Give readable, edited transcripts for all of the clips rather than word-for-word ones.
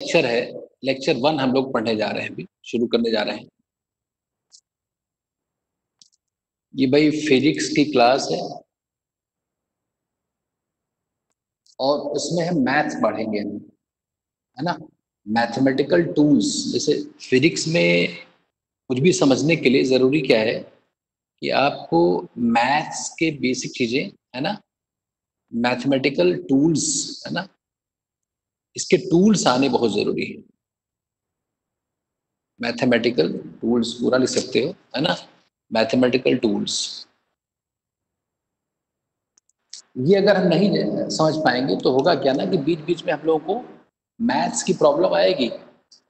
Lecture है, lecture 1 हम लोग पढ़ने जा रहे हैं, अभी शुरू करने जा रहे हैं। ये भाई फिजिक्स की क्लास है और उसमें हम मैथ्स पढ़ेंगे, है ना। मैथमेटिकल टूल्स, जैसे फिजिक्स में कुछ भी समझने के लिए ज़रूरी क्या है कि आपको मैथ्स के बेसिक चीज़ें, है ना, मैथमेटिकल टूल्स, है ना, इसके टूल्स आने बहुत ज़रूरी है। मैथमेटिकल टूल्स पूरा लिख सकते हो, है ना, मैथमेटिकल टूल्स। ये अगर हम नहीं समझ पाएंगे तो होगा क्या ना कि बीच बीच में हम लोगों को मैथ्स की प्रॉब्लम आएगी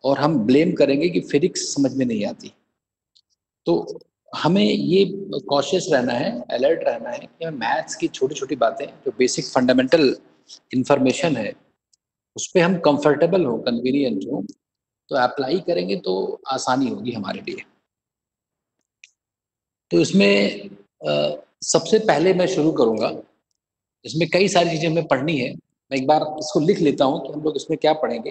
और हम ब्लेम करेंगे कि फिजिक्स समझ में नहीं आती। तो हमें ये कॉशियस रहना है, अलर्ट रहना है कि मैथ्स की छोटी छोटी बातें, जो बेसिक फंडामेंटल इंफॉर्मेशन है, उस पर हम कंफर्टेबल हो, कन्वीनियंट हो, तो अप्लाई करेंगे तो आसानी होगी हमारे लिए। तो इसमें सबसे पहले मैं शुरू करूंगा, इसमें कई सारी चीजें हमें पढ़नी है। मैं एक बार इसको लिख लेता हूं कि हम लोग इसमें क्या पढ़ेंगे।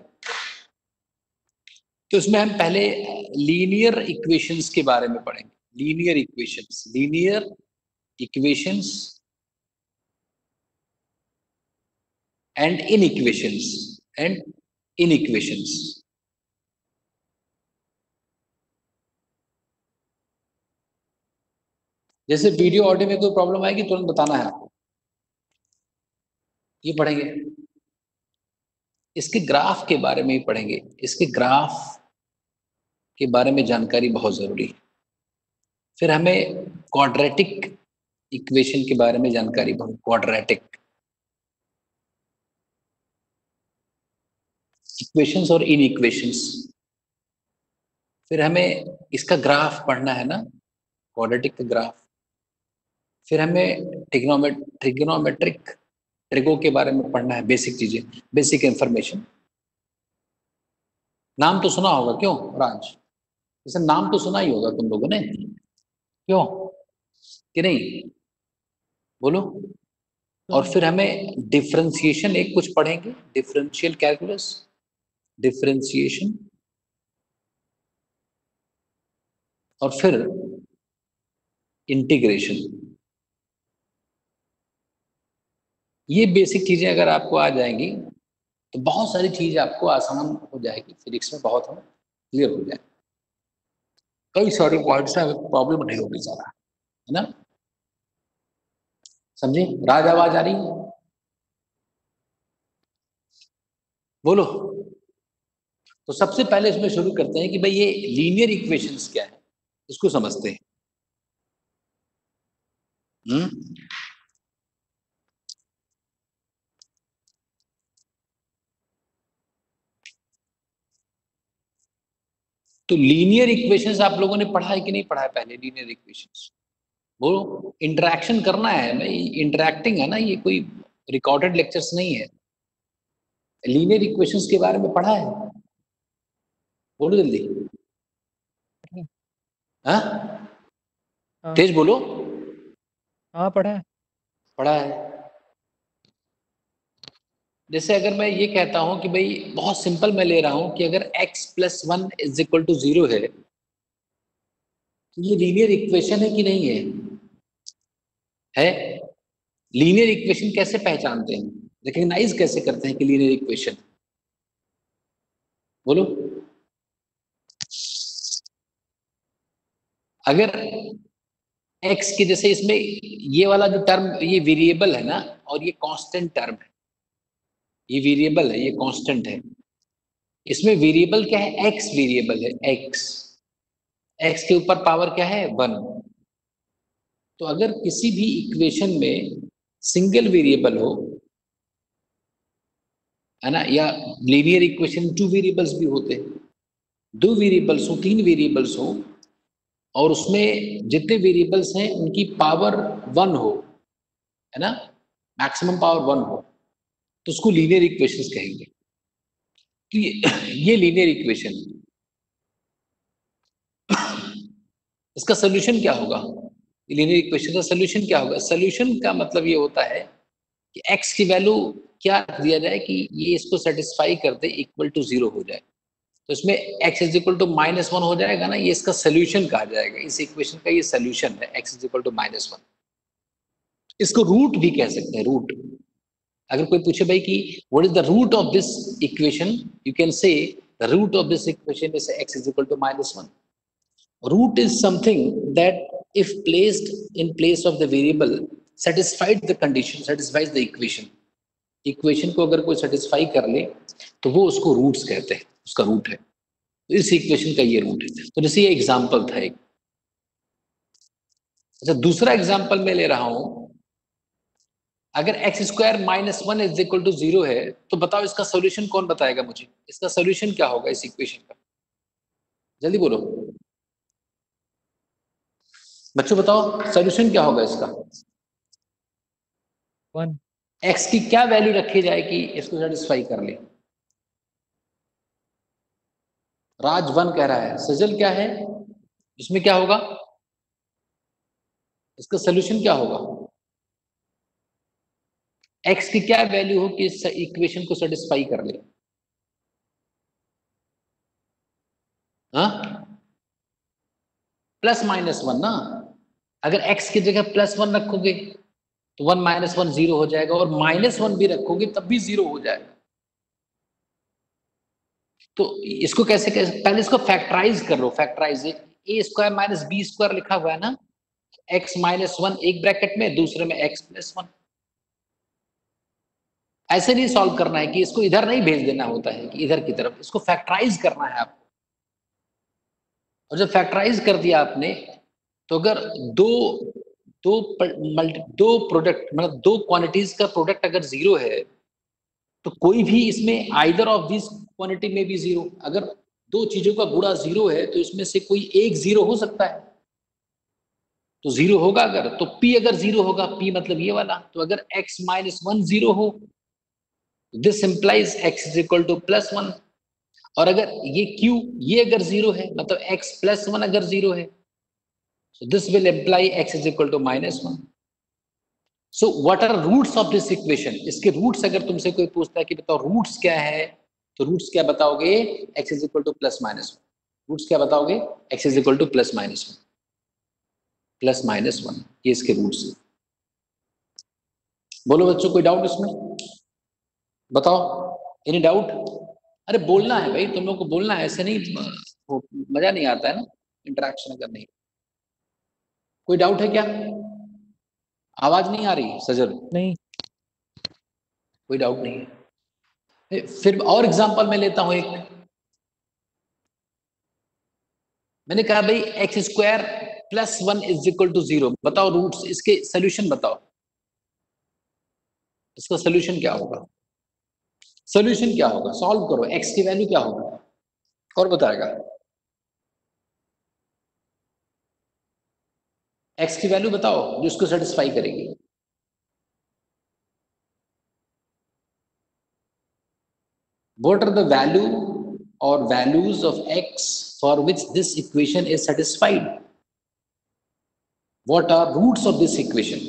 तो इसमें हम पहले लीनियर इक्वेशंस के बारे में पढ़ेंगे। Linear equations, linear equations and in equations, and in equations. जैसे वीडियो ऑडियो में कोई प्रॉब्लम आएगी तुरंत बताना है आपको। ये पढ़ेंगे। इसके ग्राफ के बारे में ही पढ़ेंगे। इसके ग्राफ के बारे में जानकारी बहुत जरूरी है। फिर हमें क्वाड्रेटिक इक्वेशन के बारे में जानकारी, बहुत क्वाड्रेटिक इक्वेशंस और इन इक्वेशंस। फिर हमें इसका ग्राफ पढ़ना है ना, क्वाड्रेटिक का ग्राफ। फिर हमें ट्रिग्नोमेट्रिक ट्रिगो के बारे में पढ़ना है, बेसिक चीजें, बेसिक इंफॉर्मेशन। नाम तो सुना होगा, क्यों राज? जैसे नाम तो सुना ही होगा तुम लोगों ने, क्यों कि नहीं, बोलो। और फिर हमें डिफरेंशिएशन एक कुछ पढ़ेंगे, डिफरेंशियल कैलकुलस, डिफरेंशिएशन। और फिर इंटीग्रेशन। ये बेसिक चीजें अगर आपको आ जाएंगी तो बहुत सारी चीज आपको आसान हो जाएगी, फिजिक्स में बहुत हम क्लियर हो जाए। कई सारे पॉइंट्स में प्रॉब्लम नहीं होगी ज्यादा, है ना। समझे? राज आवाज आ रही है? बोलो। तो सबसे पहले इसमें शुरू करते हैं कि भाई ये लीनियर इक्वेशंस क्या है, इसको समझते हैं। हम्म। तो लीनियर इक्वेशंस आप लोगों ने पढ़ा है कि नहीं पढ़ा है पहले? लीनियर इक्वेशंस, वो इंटरेक्शन करना है ना, इंटरेक्टिंग है ना, ये कोई रिकॉर्डेड लेक्चर्स नहीं है। लीनियर इक्वेशंस के बारे में पढ़ा है? बोलो जल्दी। हाँ, हाँ तेज बोलो। हाँ पढ़ा है। पढ़ा है। जैसे अगर मैं ये कहता हूं कि भाई बहुत सिंपल मैं ले रहा हूं कि अगर x+1 = 0 है, तो ये लीनियर इक्वेशन है कि नहीं है? है। लीनियर इक्वेशन कैसे पहचानते हैं, रिकग्नाइज कैसे करते हैं कि लीनियर इक्वेशन? बोलो। अगर x के जैसे इसमें ये वाला जो टर्म, ये वेरिएबल है ना, और ये कांस्टेंट टर्म है। ये वेरिएबल है, ये कांस्टेंट है। इसमें वेरिएबल क्या है? x वेरिएबल है, x। x के ऊपर पावर क्या है? 1। तो अगर किसी भी इक्वेशन में सिंगल वेरिएबल हो, है ना, या लीनियर इक्वेशन 2 वेरिएबल्स भी होते हैं, 2 वेरिएबल्स हो, 3 वेरिएबल्स हो, और उसमें जितने वेरिएबल्स हैं उनकी पावर 1 हो, है ना, मैक्सिमम पावर 1 हो, तो उसको लीनियर इक्वेशंस कहेंगे। तो ये लीनियर इक्वेशन, इसका सोल्यूशन क्या होगा? लीनियर इक्वेशन का सोल्यूशन क्या होगा? सोल्यूशन का मतलब ये होता है कि x की वैल्यू क्या दिया जाए कि ये इसको सेटिस्फाई करते इक्वल टू 0 हो जाए, तो इसमें x इज इक्वल टू -1 हो जाएगा ना, ये इसका सोल्यूशन कहा जाएगा, इस इक्वेशन का ये सोल्यूशन है x इज इक्वल टू -1। इसको रूट भी कह सकते हैं, रूट। अगर कोई पूछे भाई कि what is the root of this equation, you can say the root of this equation is x is equal to -1। Root is something that if placed in place of the variable satisfied the condition, satisfies the equation, equation को अगर कोई satisfy कर ले तो वो उसको roots कहते हैं, उसका रूट है। तो इस इक्वेशन का ये रूट है। तो जैसे ये एग्जांपल था एक। अच्छा, दूसरा एग्जांपल मैं ले रहा हूं, अगर X square -1 is equal to 0 है तो बताओ इसका सोल्यूशन कौन बताएगा मुझे, इसका सोल्यूशन क्या होगा इस इक्वेशन का, जल्दी बोलो बच्चों, बताओ सोल्यूशन क्या होगा इसका। 1। एक्स की क्या वैल्यू रखी जाए कि इसको सेटिस्फाई कर ले। राज 1 कह रहा है, सजल क्या है, इसमें क्या होगा, इसका सोल्यूशन क्या होगा। एक्स की क्या वैल्यू हो कि इस इक्वेशन को सेटिस्फाई कर ले। हाँ, +-1 ना। अगर x की जगह +1 रखोगे तो 1 - 1 0 हो जाएगा, और -1 भी रखोगे तब भी 0 हो जाएगा। तो इसको कैसे कैसे, पहले इसको फैक्टराइज कर लो, factorize. a square minus B square लिखा हुआ है ना, x -1 एक ब्रैकेट में, दूसरे में x +1। ऐसे नहीं सॉल्व करना है कि इसको इधर नहीं भेज देना होता है कि इधर की तरफ, इसको फैक्टराइज करना है आपको। और जब फैक्टराइज कर दिया आपने, तो अगर दो दो प्रोडक्ट, मतलब दो क्वांटिटीज का प्रोडक्ट अगर 0 है तो कोई भी इसमें आइदर ऑफ दिस क्वांटिटी में भी 0। अगर दो चीजों का गुणा 0 है तो इसमें से कोई एक 0 हो सकता है, तो 0 होगा। अगर तो p अगर 0 होगा, p मतलब ये वाला, तो अगर x -1 0 हो, this implies x is equal to +1। और अगर ये q ये अगर 0 है, मतलब x +1 अगर 0 है, so this will imply x is equal to -1। So what are roots of this equation? इसके रूट्स अगर तुमसे कोई पूछता है कि बताओ रूट्स क्या है, तो रूट्स क्या बताओगे, x is equal to +-1। Roots क्या बताओगे, x is equal to +-1, +-1, ये इसके रूट्स हैं। बोलो बच्चों, कोई डाउट इसमें, बताओ, एनी डाउट। अरे बोलना है भाई, तुम लोग को बोलना है, ऐसे नहीं मजा नहीं आता है ना इंटरेक्शन अगर नहीं। कोई डाउट है क्या, आवाज नहीं आ रही सजल, नहीं। कोई डाउट नहीं है। फिर और एग्जांपल मैं लेता हूं एक। मैंने कहा भाई X square +1 is equal to 0, बताओ रूट्स, इसके सोल्यूशन बताओ, इसका सोल्यूशन क्या होगा, सोल्यूशन क्या होगा, सॉल्व करो, एक्स की वैल्यू क्या होगा, और बताएगा एक्स की वैल्यू बताओ जो इसको सेटिस्फाई करेगी। What are the value or values of x for which this equation is satisfied? What are roots of this equation?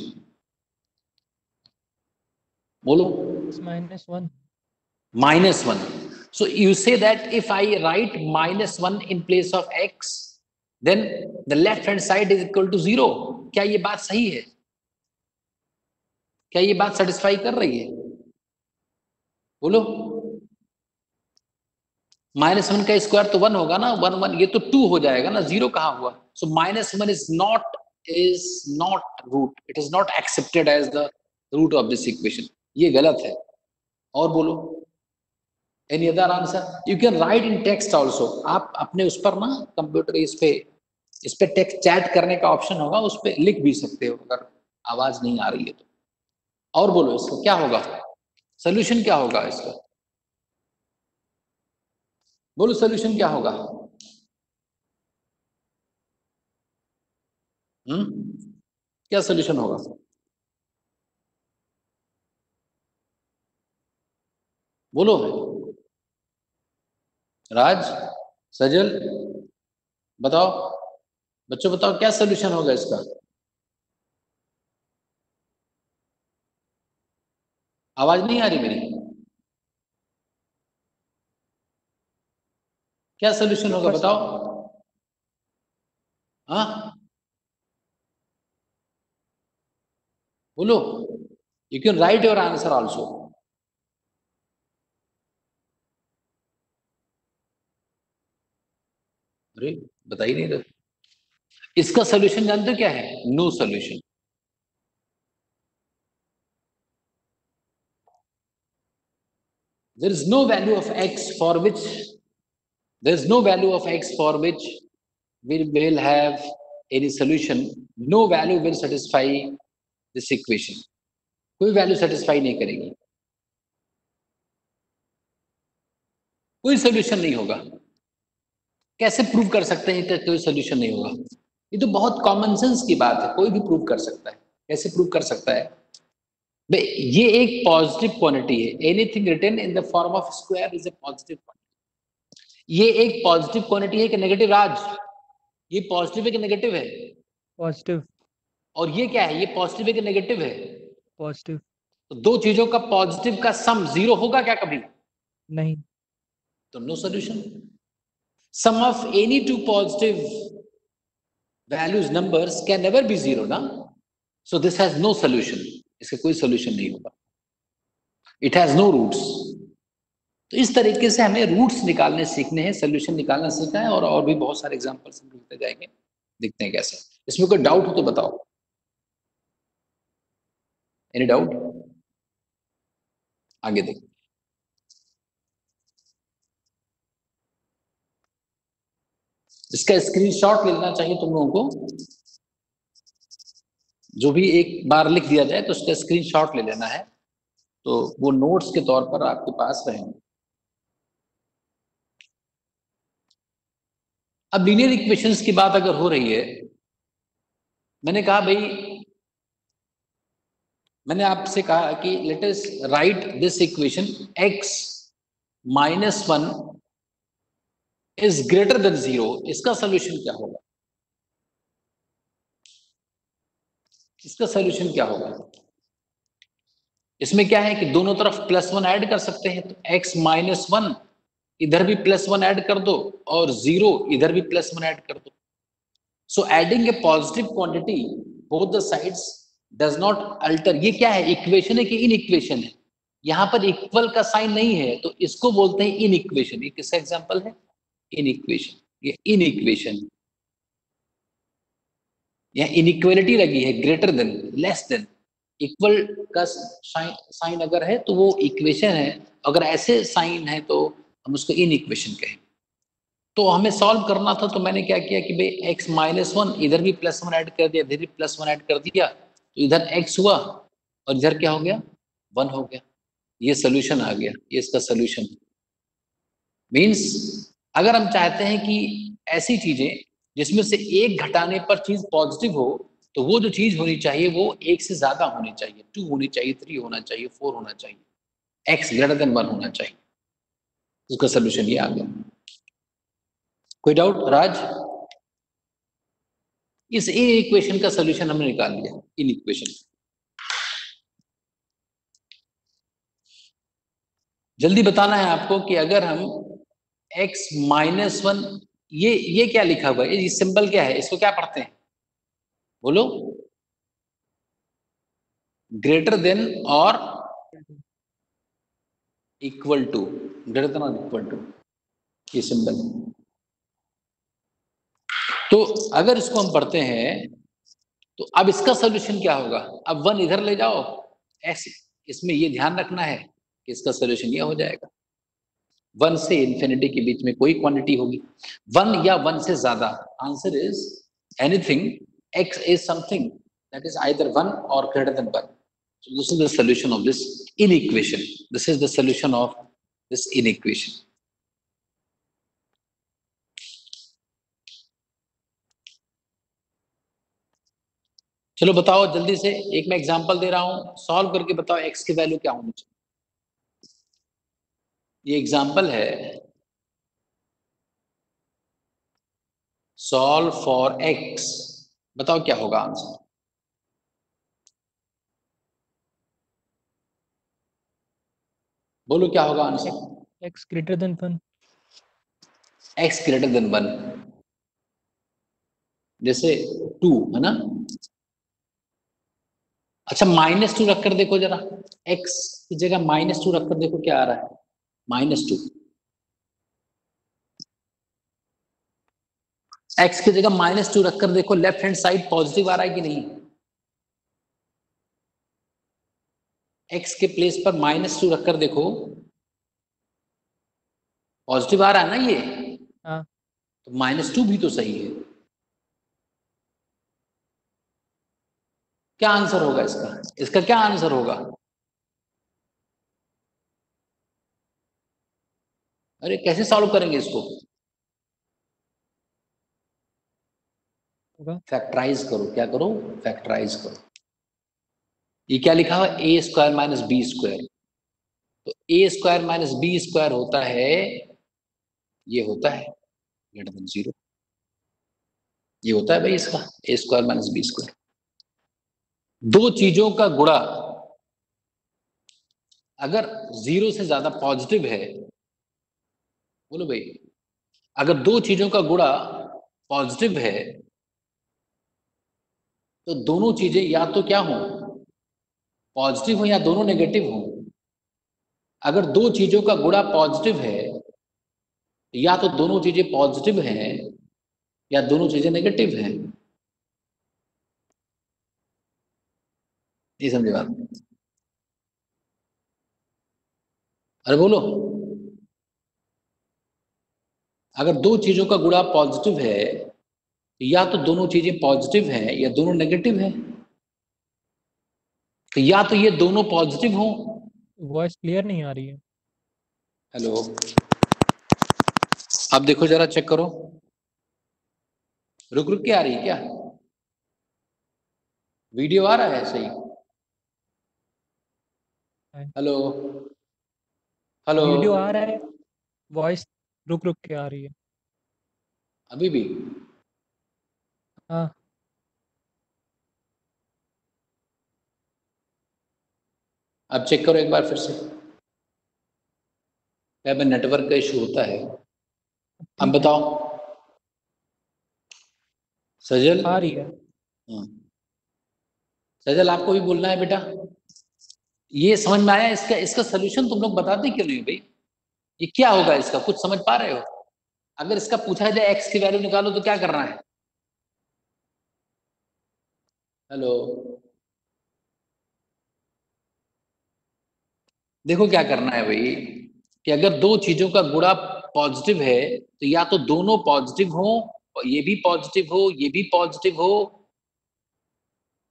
बोलो। -1। -1। So you say that if I write -1 in place of x, then the left hand side is equal to 0। क्या ये बात सही है, क्या ये बात satisfy कर रही है, बोलो। -1 का स्क्वायर तो 1 होगा ना, 1 1 ये तो 2 हो जाएगा ना, 0 कहाँ हुआ। सो -1 is not root, it is not accepted as the root of this equation, ये गलत है। और बोलो, any other answer, you can write in text also. आप अपने उस पर ना कंप्यूटर इस पे टेक्स्ट चैट करने का ऑप्शन होगा, उस पर लिख भी सकते हो अगर आवाज नहीं आ रही है तो। और बोलो इसका क्या होगा, सोल्यूशन क्या होगा इसका, बोलो सोल्यूशन क्या होगा। क्या सोल्यूशन होगा, बोलो राज, सजल, बताओ बच्चों, बताओ क्या सोल्यूशन होगा इसका। आवाज नहीं आ रही मेरी? क्या सोल्यूशन होगा फर्स्ट बताओ? हाँ बोलो। You can write your answer also. अरे बता ही नहीं रहे। इसका सोल्यूशन जानते हो क्या है? No solution. There is no value of x for which there is no value of x for which we will have any solution. No value will satisfy this equation. कोई वैल्यू सेटिस्फाई नहीं करेगी, कोई solution नहीं होगा। कैसे prove कर सकते हैं कि कोई सोल्यूशन नहीं होगा? ये तो बहुत कॉमन सेंस की बात है, कोई भी प्रूव कर सकता है। कैसे प्रूव कर सकता है? भाई ये एक पॉजिटिव क्वांटिटी है। Anything written in the form of square is a positive quantity. ये एक पॉजिटिव क्वांटिटी है कि नेगेटिव? राज, ये पॉजिटिव है कि नेगेटिव है? पॉजिटिव। और ये क्या है? ये पॉजिटिव है कि नेगेटिव है? पॉजिटिव। तो दो चीजों का पॉजिटिव का सम जीरो होगा क्या कभी? नहीं। तो no solution. Sum of any two positive values numbers can never be zero ना। So this has no solution. इसका कोई सोल्यूशन नहीं होगा। It has no roots. तो इस तरीके से हमें रूट्स निकालने सीखने हैं, सोल्यूशन निकालना सीखना है। और भी बहुत सारे एग्जांपल्स हम लिखते जाएंगे, देखते हैं कैसे। इसमें कोई डाउट हो तो बताओ। Any doubt? आगे देखो। इसका स्क्रीनशॉट ले लेना चाहिए तुम लोगों को। जो भी एक बार लिख दिया जाए तो उसका स्क्रीनशॉट ले लेना है, तो वो नोट्स के तौर पर आपके पास रहेंगे। अब लीनियर इक्वेशंस की बात अगर हो रही है, मैंने कहा भाई, मैंने आपसे कहा कि let us right this equation x minus one is greater than zero. इसका सोल्यूशन क्या होगा? इसका सोल्यूशन क्या होगा? इसमें क्या है कि दोनों तरफ प्लस वन ऐड कर सकते हैं। तो x माइनस वन, इधर भी प्लस वन ऐड कर दो, और जीरो इधर भी प्लस वन ऐड कर दो। So adding A positive quantity both the sides does not alter. ये क्या है? इक्वेशन है कि इन इक्वेशन है? यहां पर इक्वल का साइन नहीं है, तो इसको बोलते हैं इन इक्वेशन। ये किसका एग्जांपल है? In equation. ये इन इक्वेशन, यहाँ इनइक्वलिटी लगी है, greater than, less than. Equal का साइन अगर है तो वो इक्वेशन है, अगर ऐसे साइन है तो हम उसको इन इक्वेशन कहेंगे। तो हमें सॉल्व करना था, तो मैंने क्या किया कि भाई x माइनस वन, इधर भी प्लस वन ऐड कर दिया, इधर भी प्लस वन ऐड कर दिया, तो इधर x हुआ और इधर क्या हो गया? वन हो गया। ये सोल्यूशन आ गया, ये इसका सोल्यूशन। मीन्स अगर हम चाहते हैं कि ऐसी चीजें जिसमें से एक घटाने पर चीज पॉजिटिव हो, तो वो जो चीज होनी चाहिए वो एक से ज्यादा होनी चाहिए। टू होनी चाहिए, थ्री होना चाहिए, फोर होना चाहिए, एक्स ग्रेटर देन वन होना चाहिए। उसका सोल्यूशन ये आ गया। कोई डाउट राज? इस इन इक्वेशन का सोल्यूशन हमने निकाल लिया। इन इक्वेशन जल्दी बताना है आपको कि अगर हम x माइनस वन, ये क्या लिखा हुआ है? ये सिंबल क्या है? इसको क्या पढ़ते हैं? बोलो। ग्रेटर देन और इक्वल टू। ग्रेटर देन और इक्वल टू, ये सिंबल है। तो अगर इसको हम पढ़ते हैं तो अब इसका सोल्यूशन क्या होगा? अब वन इधर ले जाओ, ऐसे। इसमें ये ध्यान रखना है कि इसका सोल्यूशन ये हो जाएगा, वन से इन्फिनिटी के बीच में कोई क्वांटिटी होगी, वन या वन से ज्यादा। Answer is anything x is something that is either one or greater than one. So this is the solution of this inequation. This is the solution of this inequation. चलो बताओ जल्दी से, एक मैं example दे रहा हूं, सॉल्व करके बताओ x की वैल्यू क्या होनी चाहिए। ये एग्जांपल है, सॉल्व फॉर x। बताओ क्या होगा आंसर? बोलो क्या होगा answer? x greater than 1. x greater than 1, जैसे 2 है ना। अच्छा -2 रखकर देखो जरा, x की जगह -2 रखकर देखो क्या आ रहा है, -2। x की जगह -2 रखकर देखो लेफ्ट हैंड साइड पॉजिटिव आ रहा है कि नहीं। x के प्लेस पर -2 रखकर देखो, पॉजिटिव आ रहा है ना ये, हाँ, तो -2 भी तो सही है। क्या आंसर होगा इसका? इसका क्या आंसर होगा? अरे कैसे सॉल्व करेंगे इसको? होगा फैक्टराइज करो, क्या करो? फैक्टराइज करो। ये क्या लिखा हुआ? ए स्क्वायर माइनस बी स्क्वायर। तो ए स्क्वायर माइनस बी स्क्वायर होता है, ये होता है ग्रेटर देन 0। ये होता है भाई इसका ए स्क्वायर माइनस बी स्क्वायर। दो चीजों का गुणा अगर 0 से ज्यादा पॉजिटिव है, बोलो भाई, अगर दो चीजों का गुणा पॉजिटिव है तो दोनों चीजें या तो क्या हो, पॉजिटिव हो या दोनों नेगेटिव हो। अगर दो चीजों का गुणा पॉजिटिव है, या तो दोनों चीजें पॉजिटिव हैं या दोनों चीजें नेगेटिव हैं। ये समझे बात? अरे बोलो, अगर दो चीजों का गुणा पॉजिटिव है, या तो दोनों चीजें पॉजिटिव हैं या दोनों नेगेटिव हैं। तो या तो ये दोनों पॉजिटिव हो। वॉइस क्लियर नहीं आ रही है. हेलो, अब देखो जरा, चेक करो, रुक रुक के आ रही है क्या? वीडियो आ रहा है सही? हेलो, हेलो, वीडियो आ रहा है, वॉइस रुक रुक के आ रही है. अभी भी? हाँ, अब चेक करो एक बार फिर से। क्या नेटवर्क का इशू होता है? अब ठीक है, बताओ सजल। आ रही है. हाँ, सजल आपको भी बोलना है बेटा। ये समझ में आया? इसका इसका सोल्यूशन तुम लोग बताते क्यों नहीं भाई? ये क्या होगा इसका, कुछ समझ पा रहे हो? अगर इसका पूछा जाए एक्स की वैल्यू निकालो तो क्या करना है? हेलो, देखो क्या करना है भाई, कि अगर दो चीजों का गुणा पॉजिटिव है तो या तो दोनों पॉजिटिव हो, ये भी पॉजिटिव हो ये भी पॉजिटिव हो।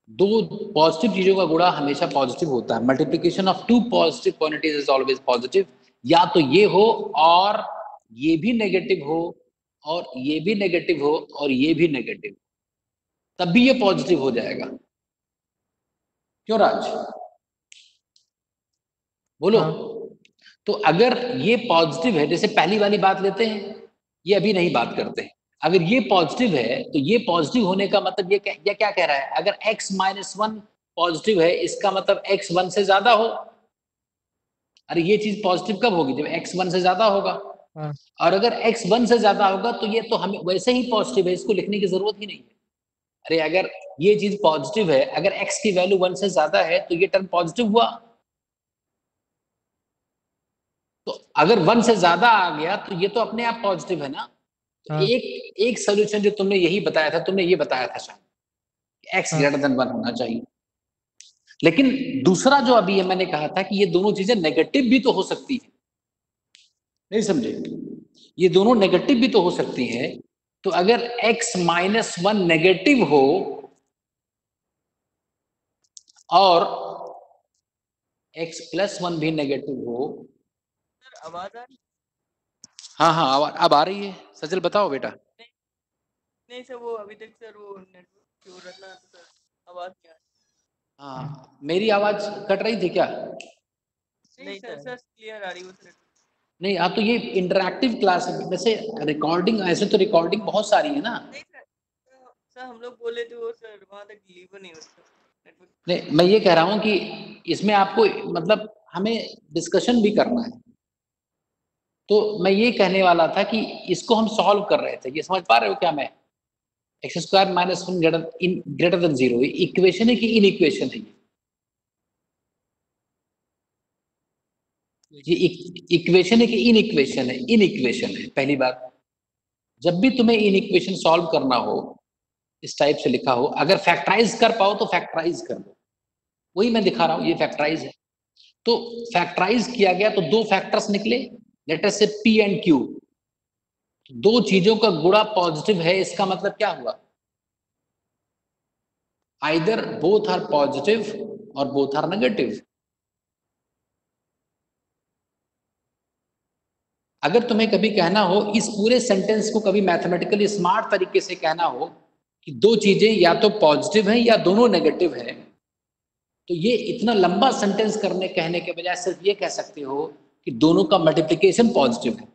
दो पॉजिटिव चीजों का गुणा हमेशा पॉजिटिव होता है। Multiplication of two positive quantities is always positive. या तो ये हो और ये भी नेगेटिव हो, और ये भी नेगेटिव हो और ये भी नेगेटिव, तब भी ये पॉजिटिव हो जाएगा। क्यों राज? बोलो। हाँ, तो अगर ये पॉजिटिव है, जैसे पहली वाली बात लेते हैं, ये अभी नहीं बात करते हैं। अगर ये पॉजिटिव है तो ये पॉजिटिव होने का मतलब ये क्या कह रहा है? अगर x-1 पॉजिटिव है, इसका मतलब x1 से ज्यादा हो। अरे ये चीज पॉजिटिव कब होगी? जब x1 से ज्यादा होगा। हाँ, और अगर x1 से ज्यादा होगा तो ये तो हमें वैसे ही पॉजिटिव है, इसको लिखने की जरूरत ही नहीं है। अरे अगर ये चीज पॉजिटिव है, अगर x की वैल्यू 1 से ज्यादा है तो ये टर्म पॉजिटिव हुआ। तो अगर 1 से ज्यादा आ गया तो ये तो अपने आप पॉजिटिव है ना। तो हाँ, एक एक सोल्यूशन जो तुमने यही बताया था, तुमने ये बताया था शायद x हाँ, ग्रेटर देन 1 होना चाहिए। लेकिन दूसरा जो अभी मैंने कहा था कि ये दोनों चीजें नेगेटिव भी तो हो सकती है, नहीं समझे? ये दोनों नेगेटिव भी तो हो सकती है। तो अगर x-1 नेगेटिव हो और x+1 भी नेगेटिव हो। सर आवाज आ रही? हाँ हाँ, अब आ रही है। सजल बताओ बेटा। नहीं, नहीं सर, वो अभी तक सर वो नेटवर्क की हो रहा था तो सर आवाज नहीं आ रही. हाँ, मेरी आवाज कट रही थी क्या? नहीं सर, सर क्लियर आ रही वो सर. नहीं, हाँ, तो ये इंटरैक्टिव क्लास है वैसे। रिकॉर्डिंग ऐसे तो रिकॉर्डिंग बहुत सारी है ना। नहीं सर, सर हम लोग बोले थे वो सर वहाँ तक डिलीवर नहीं होता. नहीं, मैं ये कह रहा हूं कि इसमें आपको मतलब हमें डिस्कशन भी करना है। तो मैं ये कहने वाला था कि इसको हम सॉल्व कर रहे थे, ये समझ पा रहे हो क्या? मैं x square minus one greater than zero, equation है कि इन इक्वेशन है? ये इक्वेशन है कि इन इक्वेशन है? इन इक्वेशन है। पहली बात, जब भी तुम्हें इन इक्वेशन सॉल्व करना हो, इस टाइप से लिखा हो, अगर फैक्टराइज कर पाओ तो फैक्टराइज कर दो। वही मैं दिखा रहा हूं, ये फैक्टराइज है। तो फैक्टराइज किया गया तो दो फैक्टर्स निकले, लेट अस से पी एंड क्यू। दो चीजों का गुणा पॉजिटिव है, इसका मतलब क्या हुआ? आइदर बोथ आर पॉजिटिव और बोथ आर नेगेटिव। अगर तुम्हें कभी कहना हो, इस पूरे सेंटेंस को कभी मैथमेटिकली स्मार्ट तरीके से कहना हो कि दो चीजें या तो पॉजिटिव हैं या दोनों नेगेटिव हैं, तो ये इतना लंबा सेंटेंस करने कहने के बजाय सिर्फ ये कह सकते हो कि दोनों का मल्टीप्लिकेशन पॉजिटिव है।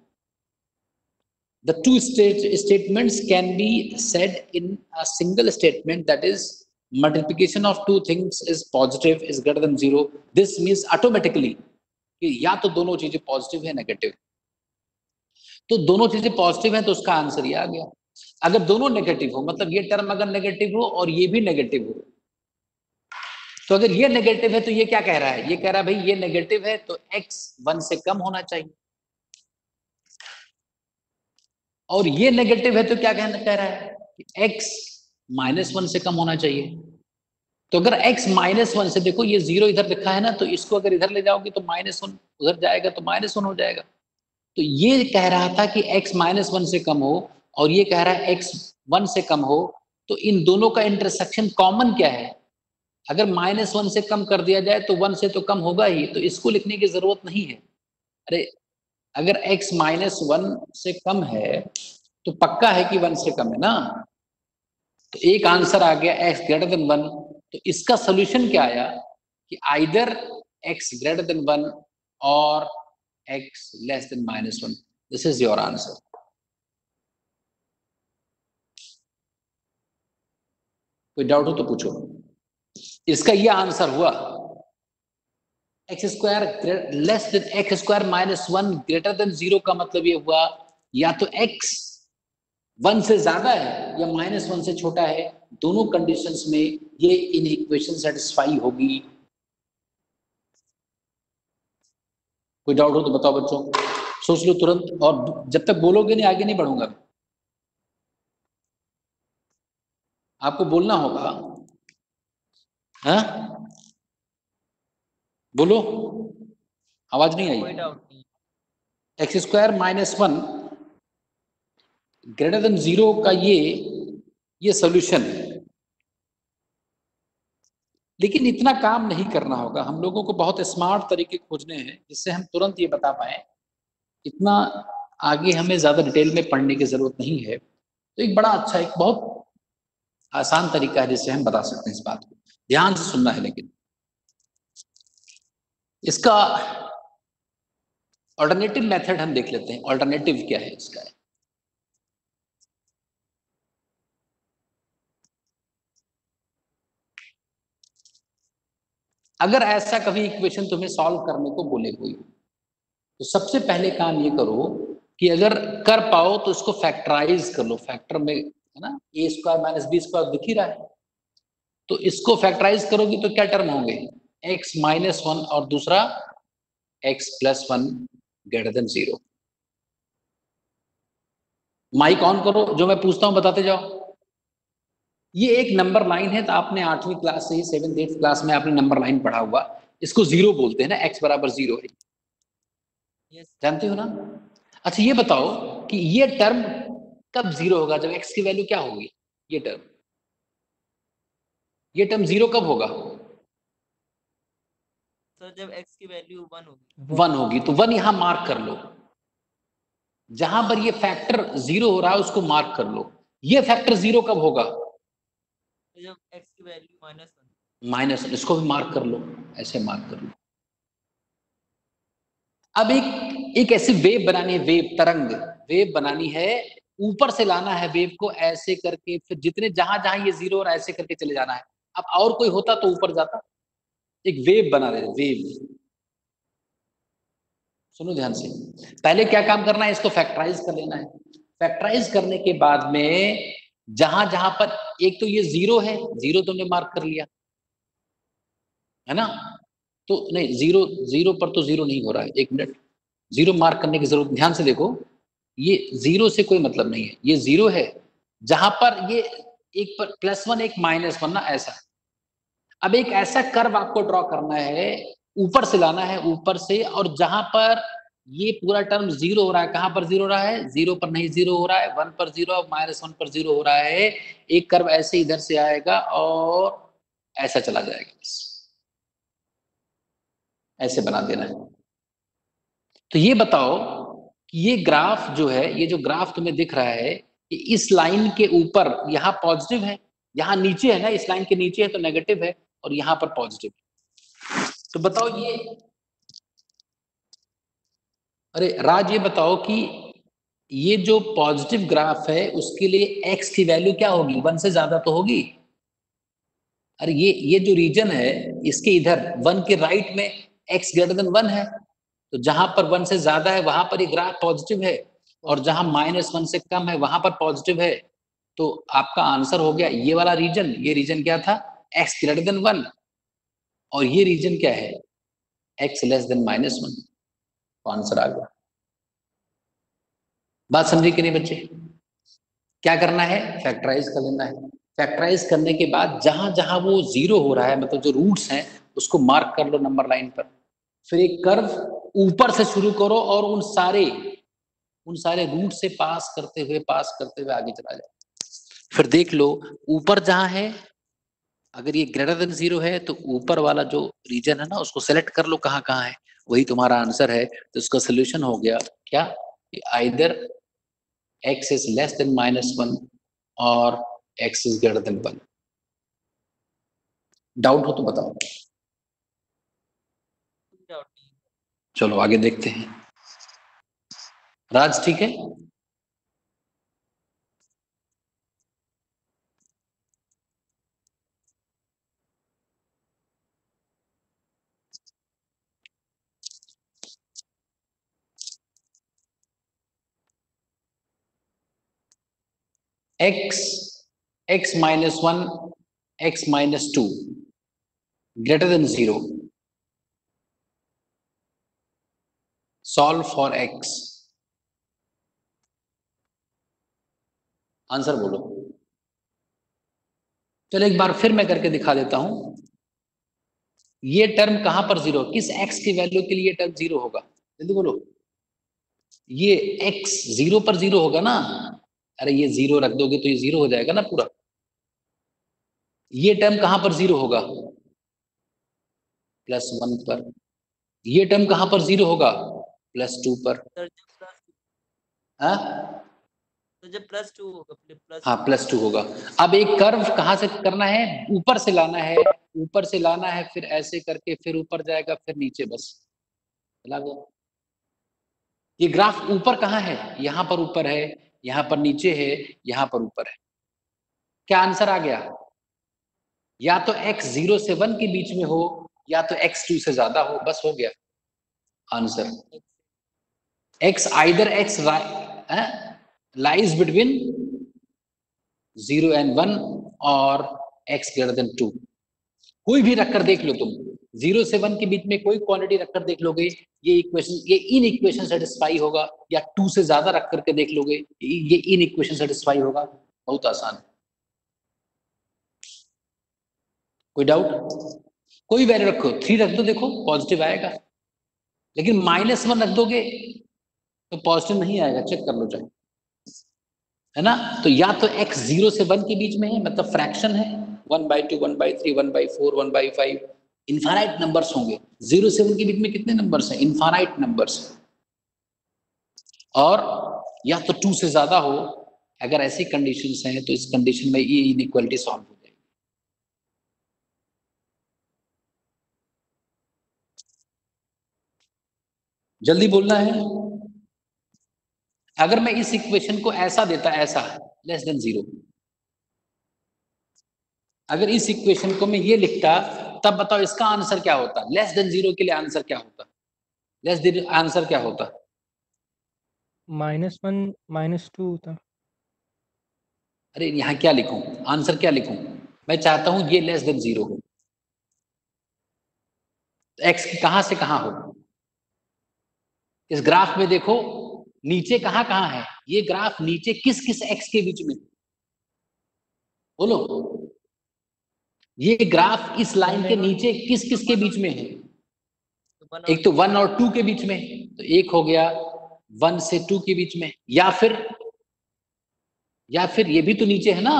The two statements can be said in a single statement, that is, multiplication of two things is positive is greater than zero. This means automatically कि या तो दोनों चीजें पॉजिटिव है नेगेटिव। तो दोनों चीजें पॉजिटिव हैं तो उसका आंसर ये आ गया। अगर दोनों नेगेटिव हो, मतलब ये टर्म अगर नेगेटिव हो और ये भी नेगेटिव हो, तो अगर ये नेगेटिव है तो ये क्या कह रहा है? ये कह रहा है भाई ये नेगेटिव है तो x 1 से कम होना चाहिए, और ये नेगेटिव है तो क्या कह रहा है कि x -1 से कम होना चाहिए। तो अगर x -1 से, देखो ये 0 इधर लिखा है ना, तो इसको अगर इधर ले जाओगे तो -1 उधर जाएगा तो -1 हो जाएगा। तो ये कह रहा था कि x -1 से कम हो और ये कह रहा है x 1 से कम हो, तो इन दोनों का इंटरसेक्शन कॉमन क्या है? अगर -1 से कम कर दिया जाए तो 1 से तो कम होगा ही, तो इसको लिखने की जरूरत नहीं है। अरे अगर x -1 से कम है तो पक्का है कि 1 से कम है ना, तो एक आंसर आ गया x ग्रेटर देन 1। तो इसका सोल्यूशन क्या आया कि आइदर x ग्रेटर देन 1 और x less than -1। This is your answer. कोई डाउट हो तो पूछो। इसका ये आंसर हुआ। X square less than x square -1 greater than 0 का मतलब ये हुआ या तो x 1 से ज्यादा है या -1 से छोटा है। दोनों कंडीशंस में ये इन इक्वेशन सेटिस्फाई होगी। कोई डाउट हो तो बताओ बच्चों, सोच लो तुरंत, और जब तक बोलोगे नहीं आगे नहीं बढ़ूंगा। आपको बोलना होगा। हाँ बोलो, आवाज नहीं कोई आई। डाउट नहीं। एक्स स्क्वायर -1 ग्रेटर देन 0 का ये सोल्यूशन है। लेकिन इतना काम नहीं करना होगा, हम लोगों को बहुत स्मार्ट तरीके खोजने हैं जिससे हम तुरंत ये बता पाए। इतना आगे हमें ज्यादा डिटेल में पढ़ने की जरूरत नहीं है। तो एक बड़ा अच्छा, एक बहुत आसान तरीका है जिससे हम बता सकते हैं इस बात को। ध्यान से सुनना है लेकिन। इसका ऑल्टरनेटिव मेथड हम देख लेते हैं। ऑल्टरनेटिव क्या है इसका? अगर ऐसा कभी इक्वेशन तुम्हें सॉल्व करने को बोले कोई, तो सबसे पहले काम ये करो कि अगर कर पाओ तो इसको फैक्टराइज कर लो। फैक्टर में है ना, a square minus B square दिख ही रहा है, तो इसको फैक्टराइज करोगे तो क्या टर्म होंगे? x -1 और दूसरा x +1 greater than 0। Mike on करो, जो मैं पूछता हूं बताते जाओ। ये एक नंबर लाइन है, तो आपने 8वीं क्लास से ही 7th 8th क्लास में आपने नंबर लाइन पढ़ा हुआ। इसको 0 बोलते हैं ना, x बराबर 0 है, जानते हो ना? अच्छा ये बताओ कि ये टर्म कब 0 होगा? जब x की वैल्यू क्या होगी? ये टर्म 0 कब होगा? सर जब x की वैल्यू 1 होगी। 1 होगी, तो 1 यहां मार्क कर लो। जहां पर ये फैक्टर 0 हो रहा है उसको मार्क कर लो। ये फैक्टर 0 कब होगा? तो जब x की वैल्यू -1, इसको भी मार्क कर लो, ऐसे मार्क कर लो। अब एक ऐसी वेव बनानी है, वेव बनानी है, ऊपर से लाना है वेव को ऐसे करके, फिर जितने जहां जहां ये 0 और ऐसे करके चले जाना है। अब और कोई होता तो ऊपर जाता, एक वेव बना रहे, वेव। सुनो ध्यान से, पहले क्या काम करना है, इसको फैक्टराइज कर लेना है। फैक्टराइज करने के बाद में जहां जहां पर, एक तो ये जीरो है, जीरो तुमने मार्क कर लिया है ना, तो नहीं जीरो, जीरो पर तो जीरो नहीं हो रहा है, एक मिनट, जीरो मार्क करने की जरूरत, ध्यान से देखो, ये जीरो से कोई मतलब नहीं है, ये जीरो है जहां पर ये एक पर +1 एक -1 ना, ऐसा। अब एक ऐसा कर्व आपको ड्रॉ करना है, ऊपर से लाना है, ऊपर से, और जहां पर ये पूरा टर्म जीरो हो रहा है, कहां पर जीरो हो रहा है, जीरो पर नहीं जीरो हो रहा है, 1 पर जीरो, -1 पर जीरो हो रहा है, एक कर्व ऐसे इधर से आएगा और ऐसा चला जाएगा, बस ऐसे बना देना है। तो ये बताओ कि ये ग्राफ जो है, ये जो ग्राफ तुम्हें दिख रहा है, कि इस लाइन के ऊपर यहाँ पॉजिटिव है, यहाँ नीचे है ना, इस लाइन के नीचे है तो नेगेटिव है, और यहाँ पर पॉजिटिव है। तो बताओ ये, अरे राज ये बताओ कि ये जो पॉजिटिव ग्राफ है उसके लिए एक्स की वैल्यू क्या होगी, 1 से ज्यादा तो होगी। अरे ये जो रीजन है, इसके इधर 1 के राइट में x ग्रेटर देन 1 है, तो जहां पर 1 से ज्यादा है वहां पर ये ग्राफ पॉजिटिव है, और जहां -1 से कम है वहां पर पॉजिटिव है। तो आपका आंसर हो गया ये वाला रीजन, ये रीजन क्या था, x ग्रेटर देन 1, और ये रीजन क्या है, x लेस देन -1, तो आंसर आ गया। बात समझे कि नहीं बच्चे? क्या करना है, फैक्टराइज कर लेना है। फैक्टराइज करने के बाद जहां जहां वो जीरो हो रहा है, मतलब जो रूट्स हैं, उसको मार्क कर लो नंबर लाइन पर। फिर एक कर्व ऊपर से शुरू करो और उन सारे रूट से पास करते हुए आगे चला जाए। फिर देख लो ऊपर जहां है, अगर ये ग्रेटर देन जीरो है तो ऊपर वाला जो रीजन है ना, उसको सेलेक्ट कर लो कहाँ कहाँ है, वही तुम्हारा आंसर है। तो उसका सोल्यूशन हो गया क्या, either x is less than -1 और x is greater than 1। Doubt हो तो बताओ। चलो आगे देखते हैं। राज ठीक है? x -1 x -2 greater than 0, solve for x। Answer बोलो। चलो एक बार फिर मैं करके दिखा देता हूं। ये टर्म कहां पर जीरो, किस x की वैल्यू के लिए ये टर्म जीरो होगा, जल्दी बोलो। ये x 0 पर जीरो होगा ना, अरे ये जीरो रख दोगे तो ये जीरो हो जाएगा ना पूरा। ये टर्म कहां पर जीरो होगा, +1 पर। ये टर्म कहां पर जीरो होगा, +2 पर। हाँ तो जब +2 होगा, हाँ +2 होगा। अब एक कर्व कहां से करना है, ऊपर से लाना है, ऊपर से लाना है, फिर ऐसे करके फिर ऊपर जाएगा, फिर नीचे, बस चला गया। ये ग्राफ ऊपर कहाँ है, यहाँ पर ऊपर है, यहाँ पर नीचे है, यहाँ पर ऊपर है। क्या आंसर आ गया, या तो x 0 से 1 के बीच में हो, या तो x 2 से ज्यादा हो, बस हो गया answer. x either x lies between 0 and 1 और x ग्रेटर देन 2। कोई भी रखकर देख लो तुम, 0 से 1 के बीच में कोई क्वांटिटी रखकर देख लोगे, ये इक्वेशन, ये इन इक्वेशन सेटिस्फाई होगा, या 2 से ज्यादा रख करके देख लोगे, ये इन इक्वेशन सेटिस्फाई होगा। बहुत आसान है। कोई डाउट? कोई वैल्यू रखो, 3 रख दो, देखो पॉजिटिव आएगा, लेकिन -1 रख दोगे तो पॉजिटिव नहीं आएगा, चेक कर लो चाहे, है ना। तो या तो x 0 से 1 के बीच में है, मतलब फ्रैक्शन है, 1/2 1/3 1/4 1/5, इनफाइनाइट नंबर्स होंगे। 0 से 1 के बीच में कितने नंबर्स हैं, इनफाइनाइट नंबर्स। और या तो 2 से ज्यादा हो, अगर ऐसी कंडीशंस हैं तो इस कंडीशन में ये इनइक्वालिटी सॉल्व हो जाएगी। जल्दी बोलना है। अगर मैं इस इक्वेशन को ऐसा देता, ऐसा लेस देन 0, अगर इस इक्वेशन को मैं ये लिखता तब बताओ इसका आंसर क्या होता, लेस देन 0 के लिए आंसर क्या होता, लेस देन आंसर क्या होता? -1 -2 होता। अरे यहाँ क्या लिखूं, आंसर क्या लिखूं? मैं चाहता हूं ये लेस देन 0 हो, एक्स कहां से कहां हो? इस ग्राफ में देखो नीचे कहां कहां है, ये ग्राफ नीचे किस किस एक्स के बीच में, बोलो ये ग्राफ इस लाइन के नीचे किस किस के बीच में है? एक तो 1 और 2 के बीच में, तो एक हो गया 1 से 2 के बीच में, या फिर ये भी तो नीचे है ना,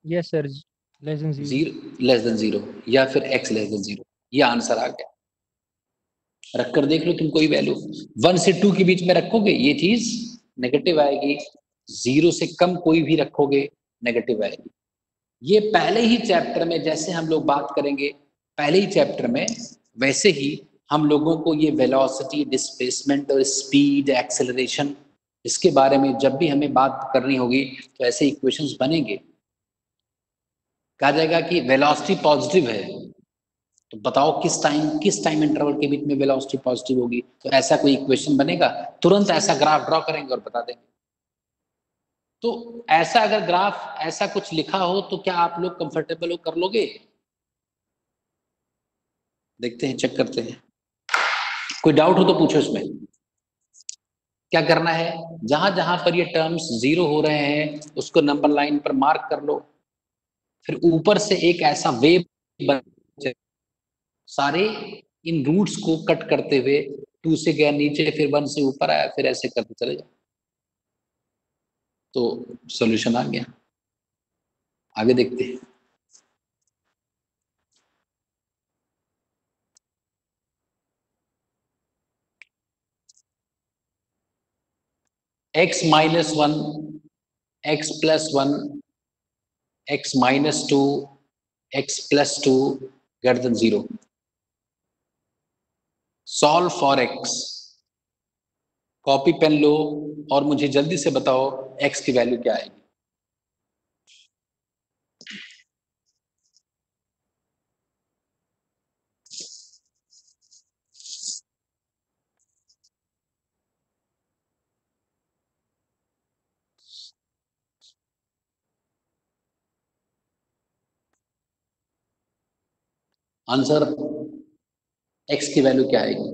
yes sir, less than 0। Less than 0 या फिर x लेस देन 0, ये आंसर आ गया। रख कर देख लो तुम कोई वैल्यू 1 से 2 के बीच में रखोगे ये चीज नेगेटिव आएगी, 0 से कम कोई भी रखोगे नेगेटिव आएगी। ये पहले ही चैप्टर में जैसे हम लोग बात करेंगे, पहले ही चैप्टर में वैसे ही हम लोगों को ये वेलोसिटी, डिस्प्लेसमेंट और स्पीड, एक्सेलरेशन, इसके बारे में जब भी हमें बात करनी होगी तो ऐसे इक्वेशंस बनेंगे। कहा जाएगा कि वेलोसिटी पॉजिटिव है तो बताओ किस टाइम इंटरवल के बीच में वेलोसिटी पॉजिटिव होगी, तो ऐसा कोई इक्वेशन बनेगा, तुरंत ऐसा ग्राफ ड्रॉ करेंगे और बता देंगे। तो ऐसा अगर ग्राफ ऐसा कुछ लिखा हो तो क्या आप लोग कंफर्टेबल हो, कर लोगे? देखते हैं, चेक करते हैं, कोई डाउट हो तो पूछो इसमें। क्या करना है, जहां जहां पर ये टर्म्स 0 हो रहे हैं उसको नंबर लाइन पर मार्क कर लो, फिर ऊपर से एक ऐसा वेव बन, सारे इन रूट्स को कट करते हुए 2 से गया नीचे, फिर 1 से ऊपर आया, फिर ऐसे करते चले जाओ, तो सॉल्यूशन आ गया। आगे देखते हैं। x -1, x +1, x -2, x +2 greater than 0। Solve for x। Copy pen लो और मुझे जल्दी से बताओ x की वैल्यू क्या आएगी। आंसर x की वैल्यू क्या आएगी?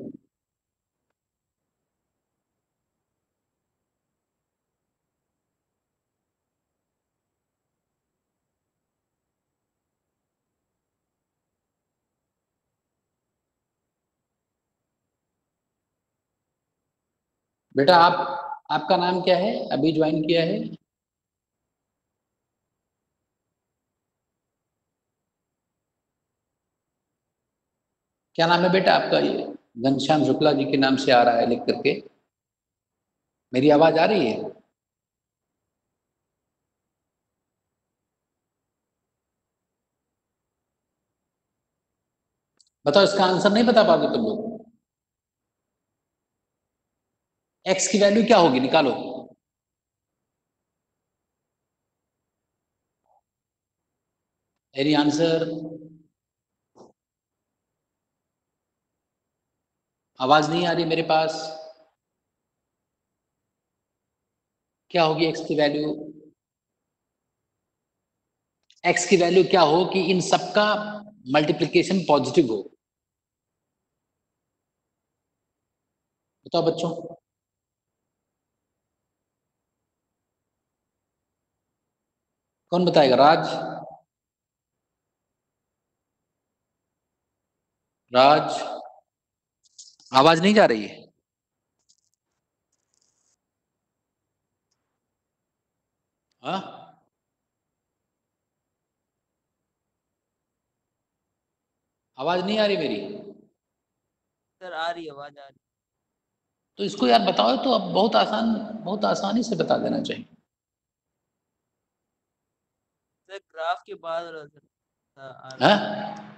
बेटा आपका नाम क्या है, अभी ज्वाइन किया है? क्या नाम है बेटा आपका? ये घनश्याम शुक्ला जी के नाम से आ रहा है लिख करके। मेरी आवाज आ रही है? बताओ, इसका आंसर नहीं बता पाओगे तुम लोग? x की वैल्यू क्या होगी, निकालो। Any answer? आवाज नहीं आ रही मेरे पास। क्या होगी x की वैल्यू? x की वैल्यू क्या हो कि इन सबका मल्टीप्लिकेशन पॉजिटिव हो? बताओ बच्चों। कौन बताएगा? राज, राज, आवाज नहीं जा रही है? हाँ, आवाज नहीं आ रही मेरी? सर आ रही है, आवाज आ रही तो इसको यार बताओ तो, अब बहुत आसानी से बता देना चाहिए। सर ग्राफ के बाद हाँ?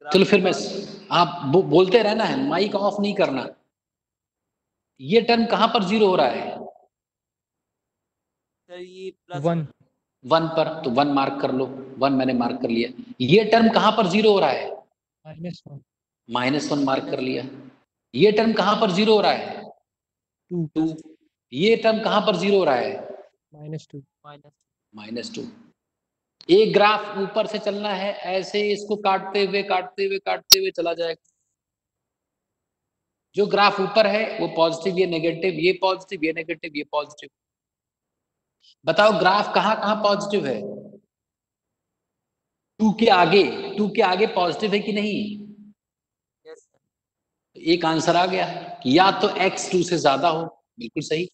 चलो फिर मैं, आप बोलते रहना है, माइक ऑफ नहीं करना। ये टर्म कहां पर 0 हो रहा है? सर ये प्लस 1 1 पर, तो 1 मार्क कर लो, 1 मैंने मार्क कर लिया। ये टर्म कहाँ पर 0 हो रहा है? -1 -1 मार्क कर लिया। ये टर्म कहाँ पर 0 हो रहा है? 2 2। ये टर्म कहाँ पर 0 हो रहा है? -2 -2। एक ग्राफ ऊपर से चलना है, ऐसे इसको काटते हुए चला जाएगा। जो ग्राफ ऊपर है वो पॉजिटिव, ये नेगेटिव, ये पॉजिटिव, ये नेगेटिव, ये पॉजिटिव। बताओ ग्राफ कहाँ कहाँ पॉजिटिव है? 2 के आगे, 2 के आगे पॉजिटिव है कि नहीं? यस एक आंसर आ गया कि या तो x 2 से ज्यादा हो, बिल्कुल सही,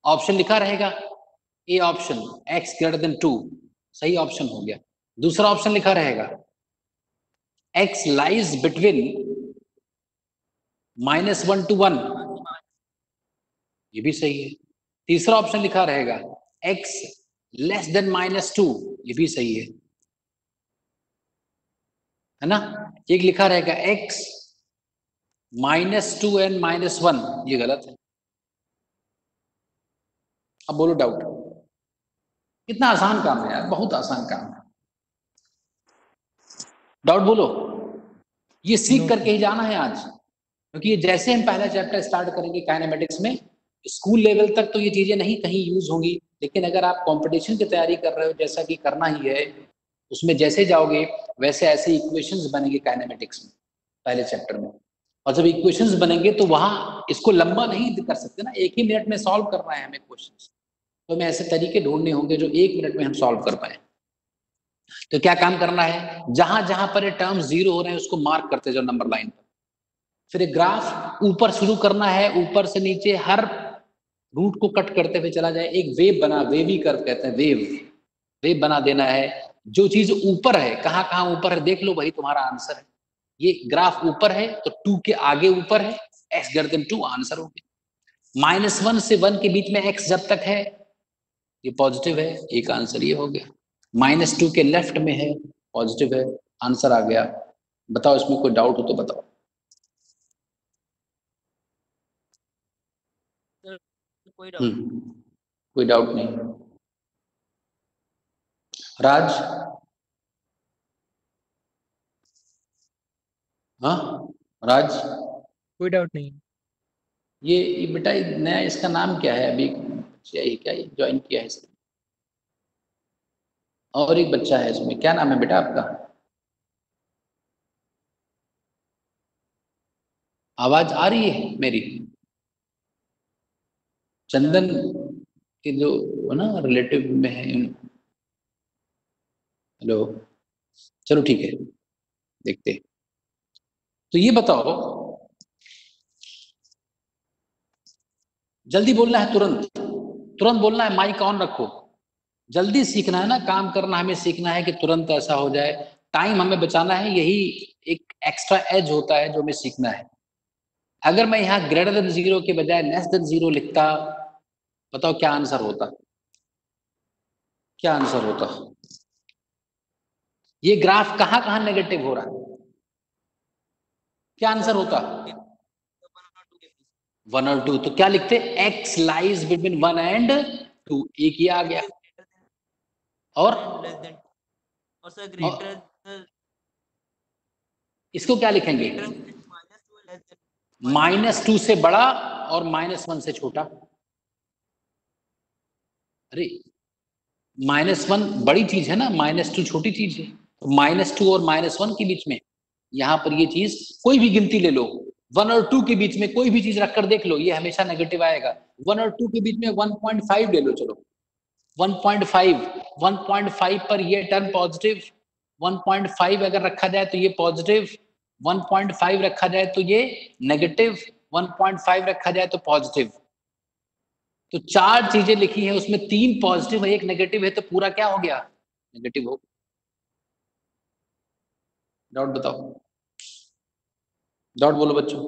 ऑप्शन लिखा रहेगा A option, x greater than 2, सही ऑप्शन हो गया। दूसरा ऑप्शन लिखा रहेगा x लाइज बिटवीन -1 to 1, ये भी सही है। तीसरा ऑप्शन लिखा रहेगा x लेस देन -2, ये भी सही है ना। एक लिखा रहेगा x -2 and -1, ये गलत है। अब बोलो डाउट। कितना आसान काम है यार, बहुत आसान काम है। डाउट बोलो। ये सीख करके ही जाना है आज, क्योंकि ये जैसे हम पहला चैप्टर स्टार्ट करेंगे काइनेमेटिक्स में, स्कूल लेवल तक तो ये चीजें नहीं कहीं यूज होंगी, लेकिन अगर आप कंपटीशन की तैयारी कर रहे हो, जैसा कि करना ही है, उसमें जैसे जाओगे वैसे ऐसे इक्वेशंस बनेंगे काइनेमेटिक्स में पहले चैप्टर में। और जब इक्वेशंस बनेंगे तो वहां इसको लंबा नहीं कर सकते ना, 1 ही मिनट में सॉल्व करना है हमें क्वेश्चन, तो हमें ऐसे तरीके ढूंढने होंगे जो 1 मिनट में हम सॉल्व कर पाए। तो क्या काम करना है, जहां जहां पर ये टर्म 0 हो रहे हैं उसको मार्क करते जाओ नंबर लाइन पर। फिर एक ग्राफ ऊपर शुरू करना है, ऊपर से नीचे हर रूट को कट करते हुए चला जाए, एक वेव बना, वेवी कर्व कहते हैं, वेव बना देना है। जो चीज ऊपर है, कहाँ कहाँ ऊपर है देख लो, वही तुम्हारा आंसर है। ये ग्राफ ऊपर है तो 2 के आगे ऊपर है, x ग्रेटर देन 2 आंसर हो गया। -1 से 1 के बीच में x जब तक है ये पॉजिटिव है, एक आंसर ये हो गया। -2 के लेफ्ट में है, पॉजिटिव है, आंसर आ गया। बताओ इसमें कोई डाउट हो तो बताओ। कोई डाउट कोई डाउट नहीं। राज, हाँ राज, कोई डाउट नहीं। ये बेटा नया इसका नाम क्या है? अभी क्या ज्वाइन किया है इसने? और एक बच्चा है इसमें, क्या नाम है बेटा आपका? आवाज आ रही है मेरी? चंदन के जो ना रिलेटिव में है। हेलो, चलो ठीक है, देखते हैं। तो ये बताओ, जल्दी बोलना है, तुरंत बोलना है, माइक ऑन रखो। जल्दी सीखना है ना, काम करना हमें सीखना है कि तुरंत ऐसा हो जाए, टाइम हमें बचाना है, यही एक एक्स्ट्रा एज होता है जो हमें सीखना है। अगर मैं यहाँ ग्रेटर देन 0 के बजाय लेस देन 0 लिखता, बताओ क्या आंसर होता? क्या आंसर होता? ये ग्राफ कहाँ कहाँ नेगेटिव हो रहा है, क्या आंसर होता? 1 और 2, तो क्या लिखते? x लाइज बिटवीन 1 and 2, एक ही आ गया। और सर ग्रेटर इसको क्या लिखेंगे? -2 से बड़ा और -1 से छोटा। अरे -1 बड़ी चीज है ना, -2 छोटी चीज है, तो -2 और -1 के बीच में यहाँ पर ये चीज कोई भी गिनती ले लो, 1 और 2 के बीच में कोई भी चीज रखकर देख लो, ये हमेशा नेगेटिव आएगा। 1 और 2 के बीच में 1.5 ले लो, चलो 1.5 पर ये टर्म पॉजिटिव, 1.5 अगर रखा जाए तो ये पॉजिटिव, 1.5 रखा जाए तो ये नेगेटिव, 1.5 रखा जाए तो पॉजिटिव। तो 4 चीजें लिखी हैं, उसमें 3 पॉजिटिव है, 1 नेगेटिव है, तो पूरा क्या हो गया? नेगेटिव हो। डाउट बताओ, डाउट बोलो बच्चों।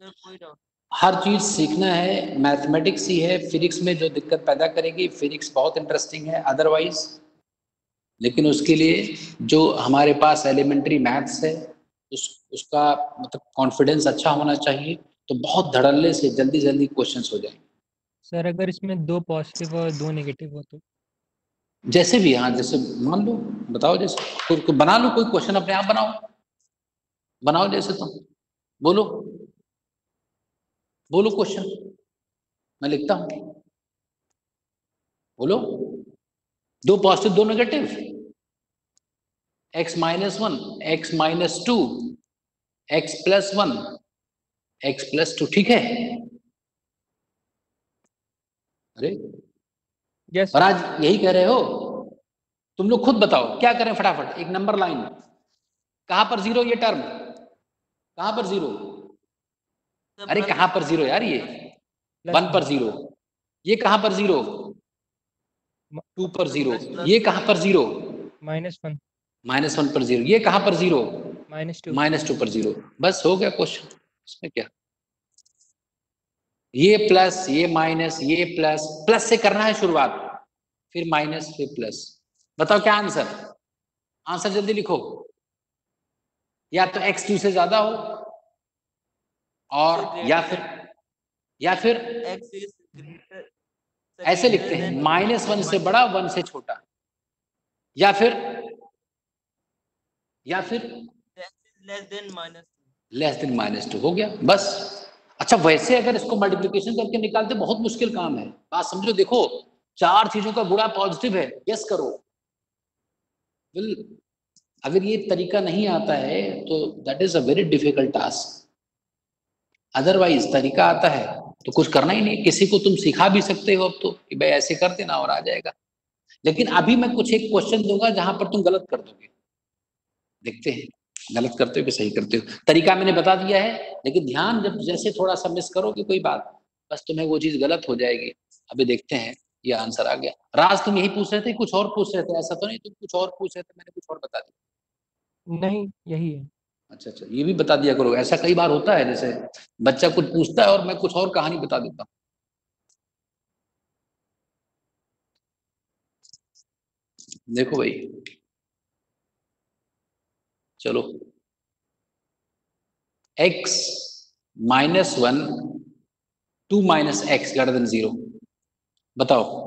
कोई डाउट। हर चीज सीखना है, मैथमेटिक्स ही है फिजिक्स में जो दिक्कत पैदा करेगी। फिजिक्स बहुत इंटरेस्टिंग है अदरवाइज, लेकिन उसके लिए जो हमारे पास एलिमेंट्री मैथ्स है उसका मतलब कॉन्फिडेंस अच्छा होना चाहिए, तो बहुत धड़ल्ले से जल्दी जल्दी क्वेश्चंस हो जाएंगे। सर अगर इसमें 2 पॉजिटिव और 2 नेगेटिव हो तो? जैसे भी, हाँ जैसे मान लो, बताओ जैसे तो बना लो, कोई क्वेश्चन अपने आप बनाओ, बनाओ जैसे तुम बोलो, बोलो क्वेश्चन, मैं लिखता हूं, बोलो। दो पॉजिटिव दो negative, x -1 x -2 x +1 x +2, ठीक है। अरे यस और सर। आज यही कह रहे हो तुम लोग, खुद बताओ क्या करें फटाफट, एक नंबर लाइन, कहां पर जीरो, ये टर्म कहां पर जीरो, अरे कहां पर जीरो यार, ये प्लस 1 पर जीरो, ये कहां पर जीरो, 2 पर जीरो, ये कहां पर जीरो, -1 -1 पर जीरो, ये कहां पर जीरो, -2 -2 पर जीरो। बस हो गया क्वेश्चन, इसमें क्या, ये प्लस ये माइनस ये प्लस, प्लस से करना है शुरुआत, फिर माइनस फिर प्लस। बताओ क्या आंसर, आंसर जल्दी लिखो। या तो x 2 से ज्यादा हो, और या फिर x is greater ऐसे लिखते हैं, -1 से बड़ा 1 से छोटा, या फिर x is less than -2 -2 हो गया बस। अच्छा वैसे अगर इसको मल्टीप्लिकेशन करके निकालते बहुत मुश्किल काम है, बात समझो। देखो 4 चीजों का गुणा पॉजिटिव है, यस करो। अगर ये तरीका नहीं आता है तो that is a very difficult task. Otherwise तरीका आता है तो कुछ करना ही नहीं, किसी को तुम सिखा भी सकते हो अब तो, कि भाई ऐसे कर देना और आ जाएगा। लेकिन अभी मैं कुछ एक क्वेश्चन दूंगा जहां पर तुम गलत कर दोगे, देखते हैं गलत करते हो कि सही करते हो। तरीका मैंने बता दिया है, लेकिन ध्यान जब जैसे थोड़ा सा मिस करोगे कोई बात, बस तुम्हें वो चीज गलत हो जाएगी। अभी देखते हैं, ये आंसर आ गया। राज तुम यही पूछ रहे थे, कुछ और पूछ रहे थे, ऐसा तो नहीं तुम कुछ और पूछ रहे थे, मैंने कुछ और बता दिया। नहीं यही है। अच्छा अच्छा, ये भी बता दिया करो, ऐसा कई बार होता है, जैसे बच्चा कुछ पूछता है और मैं कुछ और कहानी बता देता हूँ। देखो भाई, चलो, x -1 2 - x > 0, बताओ।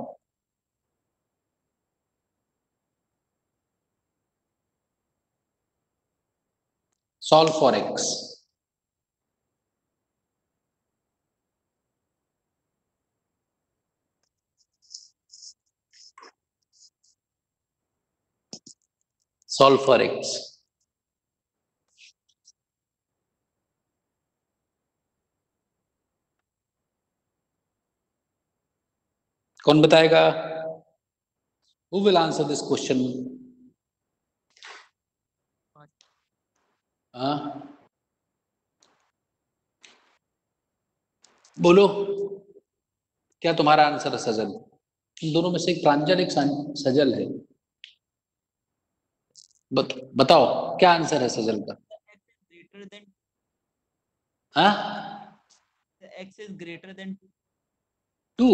Solve for x, solve for x। कौन बताएगा, who will answer this question. हाँ बोलो, क्या तुम्हारा आंसर है सजल? इन दोनों में से एक प्रांजल एक सजल है, बताओ क्या आंसर है सजल का? हाँ x is greater than 2।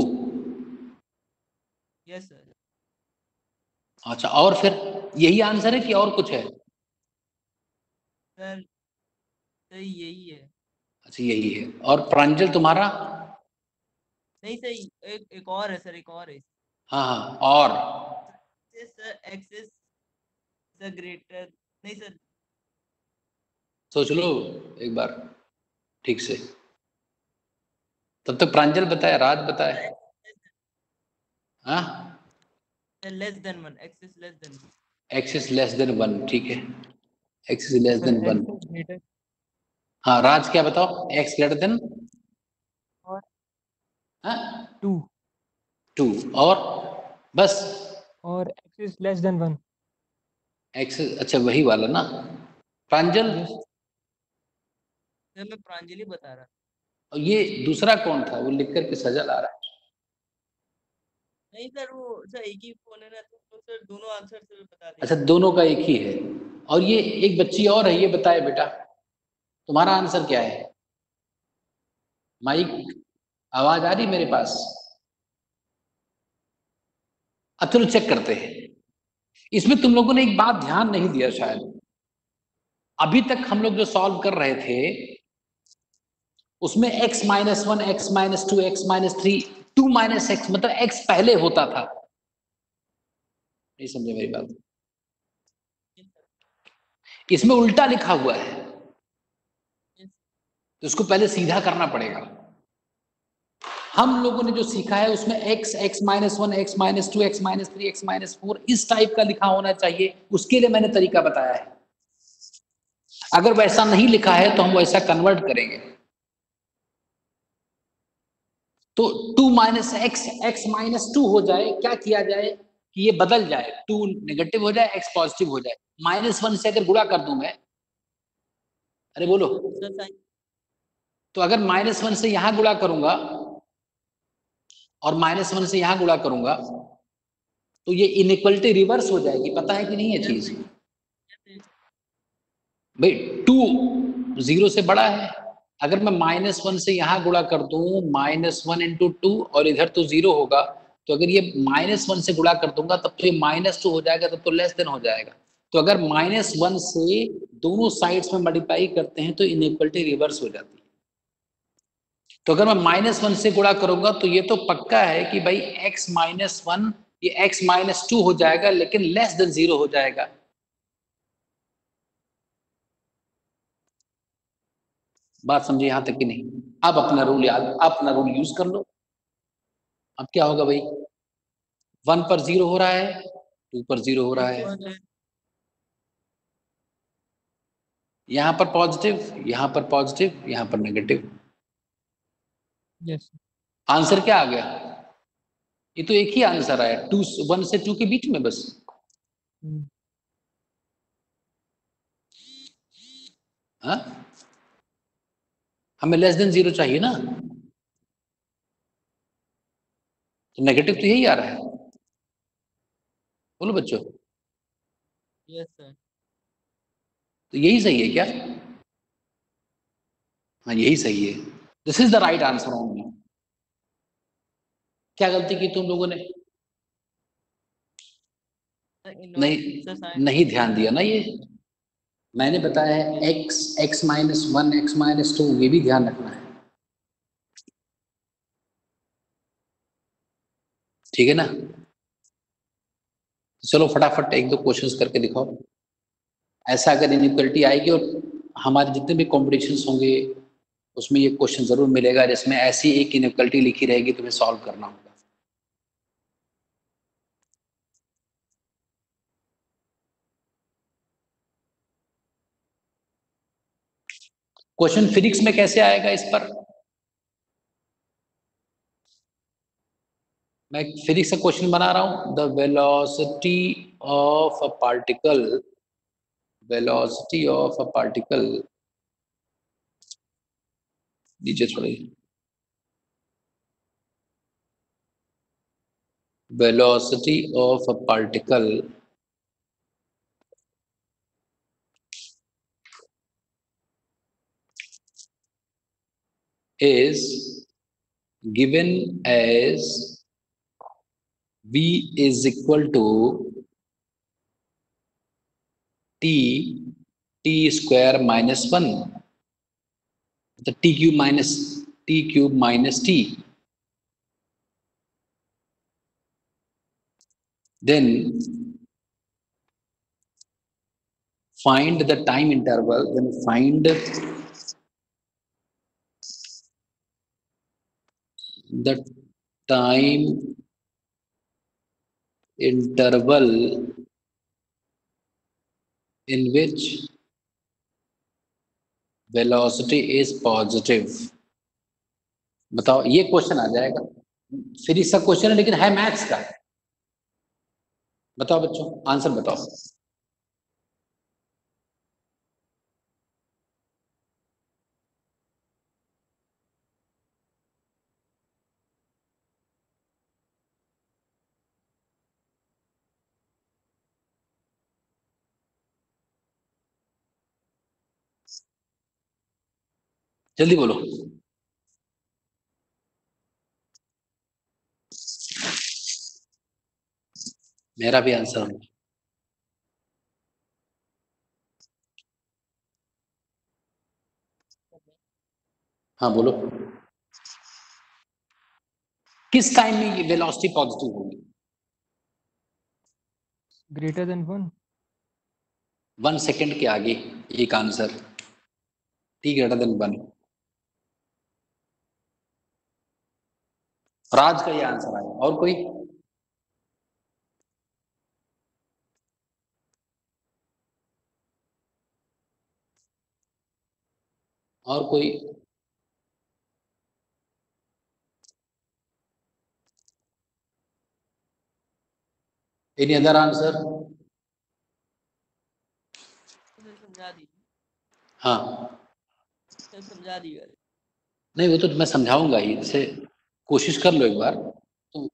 yes sir अच्छा, और फिर यही आंसर है कि और कुछ है? सर सही यही है। अच्छा यही है, और प्रांजल तुम्हारा? नहीं सही, एक और है सर, एक और है। हाँ हाँ, और sir x is the greater, नहीं सर सोच लो एक बार ठीक से, तब तक प्रांजल बताए, राज बताए। हाँ, less than 1, x is less than 1। x is less than 1, ठीक है, x is less sir than 1। x is greater हाँ राज क्या बताओ, x greater than और हाँ 2 2, और बस और x is less than 1। x, अच्छा वही वाला ना प्रांजल। यस सर मैं प्रांजलि बता रहा। और ये दूसरा कौन था, वो लिख करके सजल आ रहा है। नहीं सर वो सर एक ही फोन है ना, तो सर दोनों आंसर सर बता अच्छा देंगे। दोनों का एक ही है, और ये एक बच्ची और है, ये बताए बेटा तुम्हारा आंसर क्या है? माइक, आवाज आ रही मेरे पास? अब चलो चेक करते हैं। इसमें तुम लोगों ने एक बात ध्यान नहीं दिया शायद, अभी तक हम लोग जो सॉल्व कर रहे थे उसमें x -1 x -2 x -3 2 - x, मतलब x पहले होता था। नहीं समझे मेरी बात? इसमें उल्टा लिखा हुआ है, तो इसको पहले सीधा करना पड़ेगा। हम लोगों ने जो सीखा है उसमें x, x-1, x-2, x-3, x-4 इस टाइप का लिखा होना चाहिए, उसके लिए मैंने तरीका बताया है। अगर वैसा नहीं लिखा है तो हम वैसा कन्वर्ट करेंगे। तो 2 माइनस एक्स, x-2 हो जाए, क्या किया जाए कि ये बदल जाए, 2 नेगेटिव हो जाए, x पॉजिटिव हो जाए। -1 से अगर गुणा कर दूं मैं, अरे बोलो, तो अगर -1 से यहां गुणा करूंगा और -1 से यहां गुणा करूंगा तो ये इनइक्वलिटी रिवर्स हो जाएगी। पता है कि नहीं ये चीज? भाई 2 0 से बड़ा है। अगर मैं -1 से यहां गुणा कर दूं, -1 इंटू 2, और इधर तो 0 होगा, तो अगर ये -1 से गुणा कर दूंगा तब तो ये -2 हो जाएगा, तब तो लेस देन हो जाएगा। तो अगर -1 से दोनों साइड्स में मल्टीप्लाई करते हैं तो इनइक्वलिटी रिवर्स हो जाती है। तो अगर मैं -1 से गुणा करूंगा तो ये तो पक्का है कि भाई x-1 ये x-2 हो जाएगा, लेकिन लेस देन 0 हो जाएगा। बात समझे यहां तक कि नहीं? अब अपना रूल याद, अपना रूल यूज कर लो। अब क्या होगा भाई, 1 पर 0 हो रहा है, 2 पर 0 हो रहा है, यहां पर पॉजिटिव, यहां पर पॉजिटिव, यहां पर नेगेटिव। यस। आंसर क्या आ गया? ये तो एक ही आंसर आया, 2 1 से 2 के बीच में बस। हाँ, हमें लेस देन 0 चाहिए ना, तो नेगेटिव तो यही आ रहा है। बोलो बच्चों, यस सर। तो यही सही है क्या? हाँ यही सही है। This is the right answer only. क्या गलती की तुम लोगों ने? नहीं नहीं ध्यान दिया ना ये। मैंने बताया है x, x-1, x-2, ये भी ध्यान रखना है, ठीक है ना? चलो फटाफट एक दो क्वेश्चंस करके दिखाओ। ऐसा अगर इनइक्वलिटी आएगी और हमारे जितने भी कॉम्पिटिशन्स होंगे उसमें ये क्वेश्चन जरूर मिलेगा जिसमें ऐसी एक इनइक्वलिटी लिखी रहेगी, तुम्हें सॉल्व करना होगा। क्वेश्चन फिजिक्स में कैसे आएगा इस पर? मैं फिजिक्स का क्वेश्चन बना रहा हूं। The velocity of a particle, velocity of a particle, नीचे छोड़िए, velocity of a particle is given as v is equal to t square minus 1, the t cube minus t, then find the time interval, then find the time interval in which velocity is positive। बताओ, ये question आ जाएगा। Physics का question है लेकिन है maths का। बताओ बच्चों, आंसर बताओ। जल्दी बोलो। मेरा भी आंसर है। हाँ बोलो, किस टाइम में ये वेलोसिटी पॉजिटिव होगी? Greater than 1। 1 सेकेंड के आगे एक आंसर, t ग्रेटर देन 1। राज का ये आंसर आया। और कोई? और कोई? Any other answer? सर समझा दीजिए। हाँ, सर समझा दीजिए। नहीं वो तो मैं समझाऊंगा ही, जैसे कोशिश कर लो एक बार। तो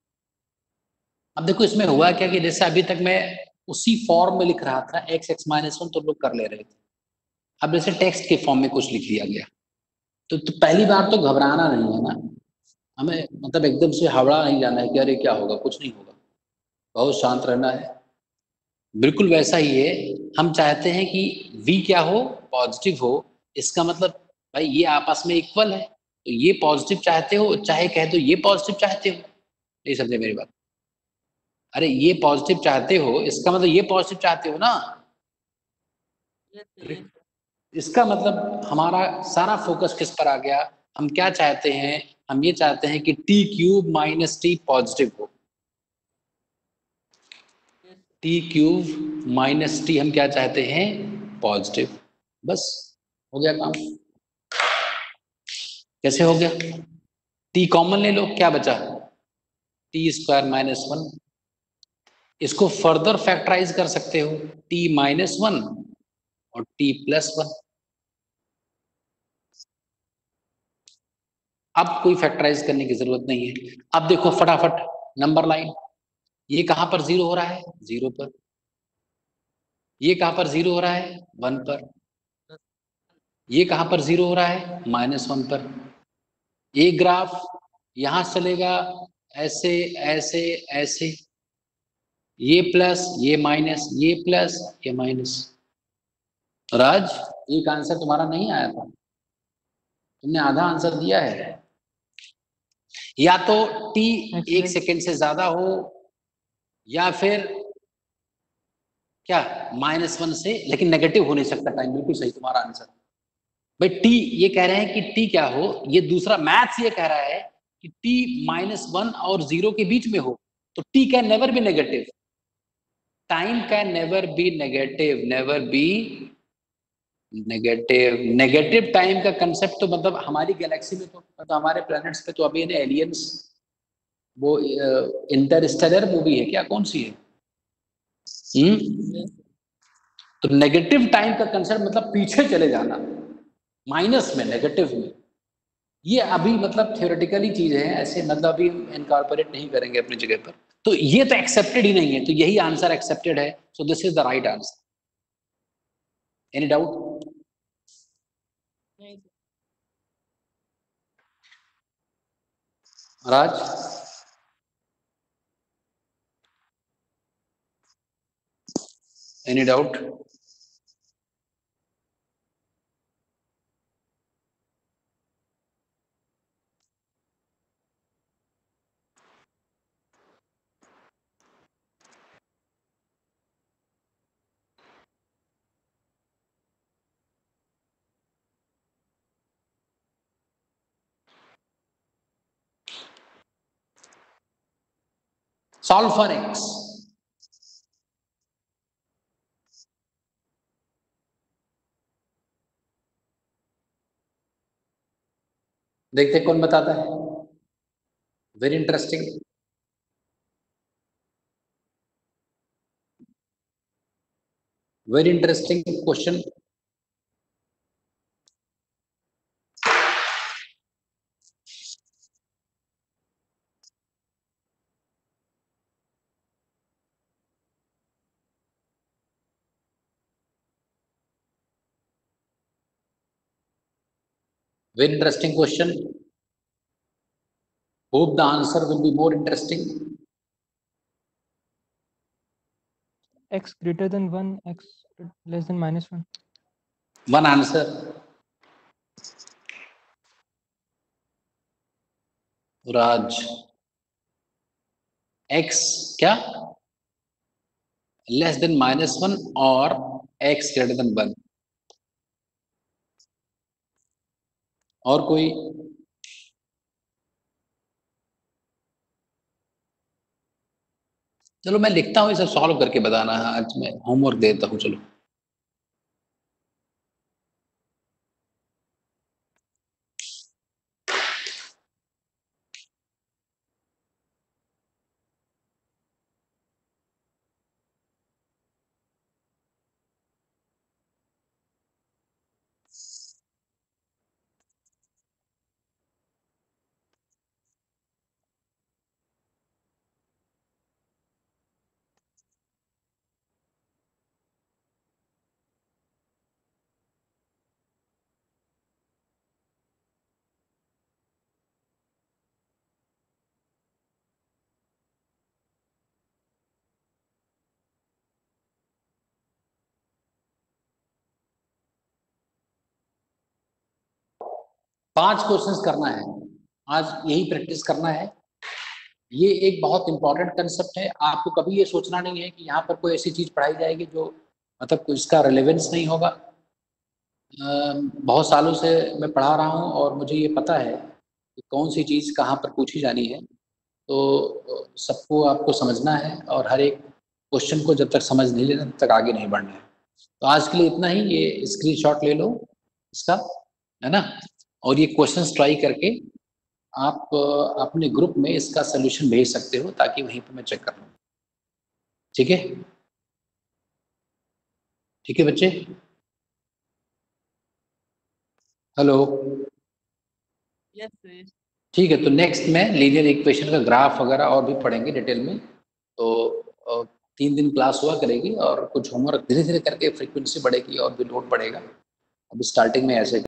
अब देखो इसमें हुआ क्या कि जैसे अभी तक मैं उसी फॉर्म में लिख रहा था, x x माइनस 1 तो लोग कर ले रहे थे। अब जैसे टेक्स्ट के फॉर्म में कुछ लिख दिया गया, तो पहली बार तो घबराना नहीं है ना, हमें मतलब एकदम से हवड़ा नहीं जाना है कि अरे क्या होगा, कुछ नहीं होगा, बहुत शांत रहना है। बिल्कुल वैसा ही है, हम चाहते हैं कि v क्या हो, पॉजिटिव हो। इसका मतलब भाई ये आपस में इक्वल है, तो ये पॉजिटिव चाहते हो, चाहे कह दो ये पॉजिटिव चाहते हो। नहीं समझे मेरी बात? अरे ये पॉजिटिव चाहते हो, इसका मतलब ये पॉजिटिव चाहते हो ना। Yes sir, yes sir. इसका मतलब हमारा सारा फोकस किस पर आ गया, हम क्या चाहते हैं, हम ये चाहते हैं कि T cube minus T positive हो। Yes sir. T cube minus T हम क्या चाहते हैं, पॉजिटिव। बस हो गया काम। कैसे हो गया? टी कॉमन ले लो, क्या बचा, टी स्क्वायर माइनस 1। इसको फर्दर फैक्टराइज कर सकते हो, टी माइनस 1 और टी प्लस 1। अब कोई फैक्टराइज करने की जरूरत नहीं है। अब देखो फटाफट नंबर लाइन, ये कहां पर जीरो हो रहा है, 0 पर। ये कहां पर जीरो हो रहा है, 1 पर। ये कहां पर जीरो हो रहा है, -1 पर। ये ग्राफ यहां से चलेगा ऐसे ऐसे ऐसे, ये प्लस ये माइनस, ये प्लस ये माइनस। राज, एक आंसर तुम्हारा नहीं आया था, तुमने आधा आंसर दिया है। या तो टी नेक्स्ट 1 सेकेंड से ज्यादा हो, या फिर क्या -1 से, लेकिन नेगेटिव हो नहीं सकता टाइम। बिल्कुल सही तुम्हारा आंसर। भाई टी, ये कह रहे हैं कि टी क्या हो, ये दूसरा मैथ्स ये कह रहा है कि टी -1 और 0 के बीच में हो, तो T can never B negative, time can never B negative, never be negative. Negative time का कंसेप्ट तो मतलब हमारी गैलेक्सी में तो मतलब हमारे प्लैनेट्स पे तो अभी एलियंस, वो इंटरस्टेलर मूवी है क्या, कौन सी है? यस तो नेगेटिव टाइम का कंसेप्ट मतलब पीछे चले जाना, माइनस में, नेगेटिव में। ये अभी मतलब थियोरेटिकली चीज है, ऐसे मतलब अभी इनकॉर्पोरेट नहीं करेंगे अपनी जगह पर। तो ये तो एक्सेप्टेड ही नहीं है, तो यही आंसर एक्सेप्टेड है, so this is the right answer. Any doubt? नहीं sir. Raj, any doubt? Solve for X. देखते कौन बताता है। Very interesting. Very interesting question. Very interesting question. Hope the answer will be more interesting. x greater than 1, x less than -1. One answer. Raj, X क्या, less than -1 और x greater than 1। और कोई? चलो मैं लिखता हूँ, इसे सॉल्व करके बताना है, आज मैं होमवर्क देता हूँ। चलो 5 क्वेश्चंस करना है आज, यही प्रैक्टिस करना है। ये एक बहुत इंपॉर्टेंट कंसेप्ट है। आपको कभी ये सोचना नहीं है कि यहाँ पर कोई ऐसी चीज पढ़ाई जाएगी जो मतलब कोई इसका रिलेवेंस नहीं होगा। बहुत सालों से मैं पढ़ा रहा हूँ और मुझे ये पता है कि कौन सी चीज़ कहाँ पर पूछी जानी है। तो सबको आपको समझना है और हर एक क्वेश्चन को जब तक समझ नहीं लेना तब तक आगे नहीं बढ़ना है। तो आज के लिए इतना ही। ये स्क्रीनशॉट ले लो इसका, है ना। और ये क्वेश्चंस ट्राई करके आप अपने ग्रुप में इसका सोल्यूशन भेज सकते हो ताकि वहीं पे मैं चेक कर लूँ। ठीक है? ठीक है बच्चे? हेलो? Yes sir. ठीक है, तो नेक्स्ट में लीनियर इक्वेशन का ग्राफ वगैरह और भी पढ़ेंगे डिटेल में। तो 3 दिन क्लास हुआ करेगी और कुछ होमवर्क धीरे धीरे करके फ्रीक्वेंसी बढ़ेगी और भी लोड बढ़ेगा। अभी स्टार्टिंग में ऐसे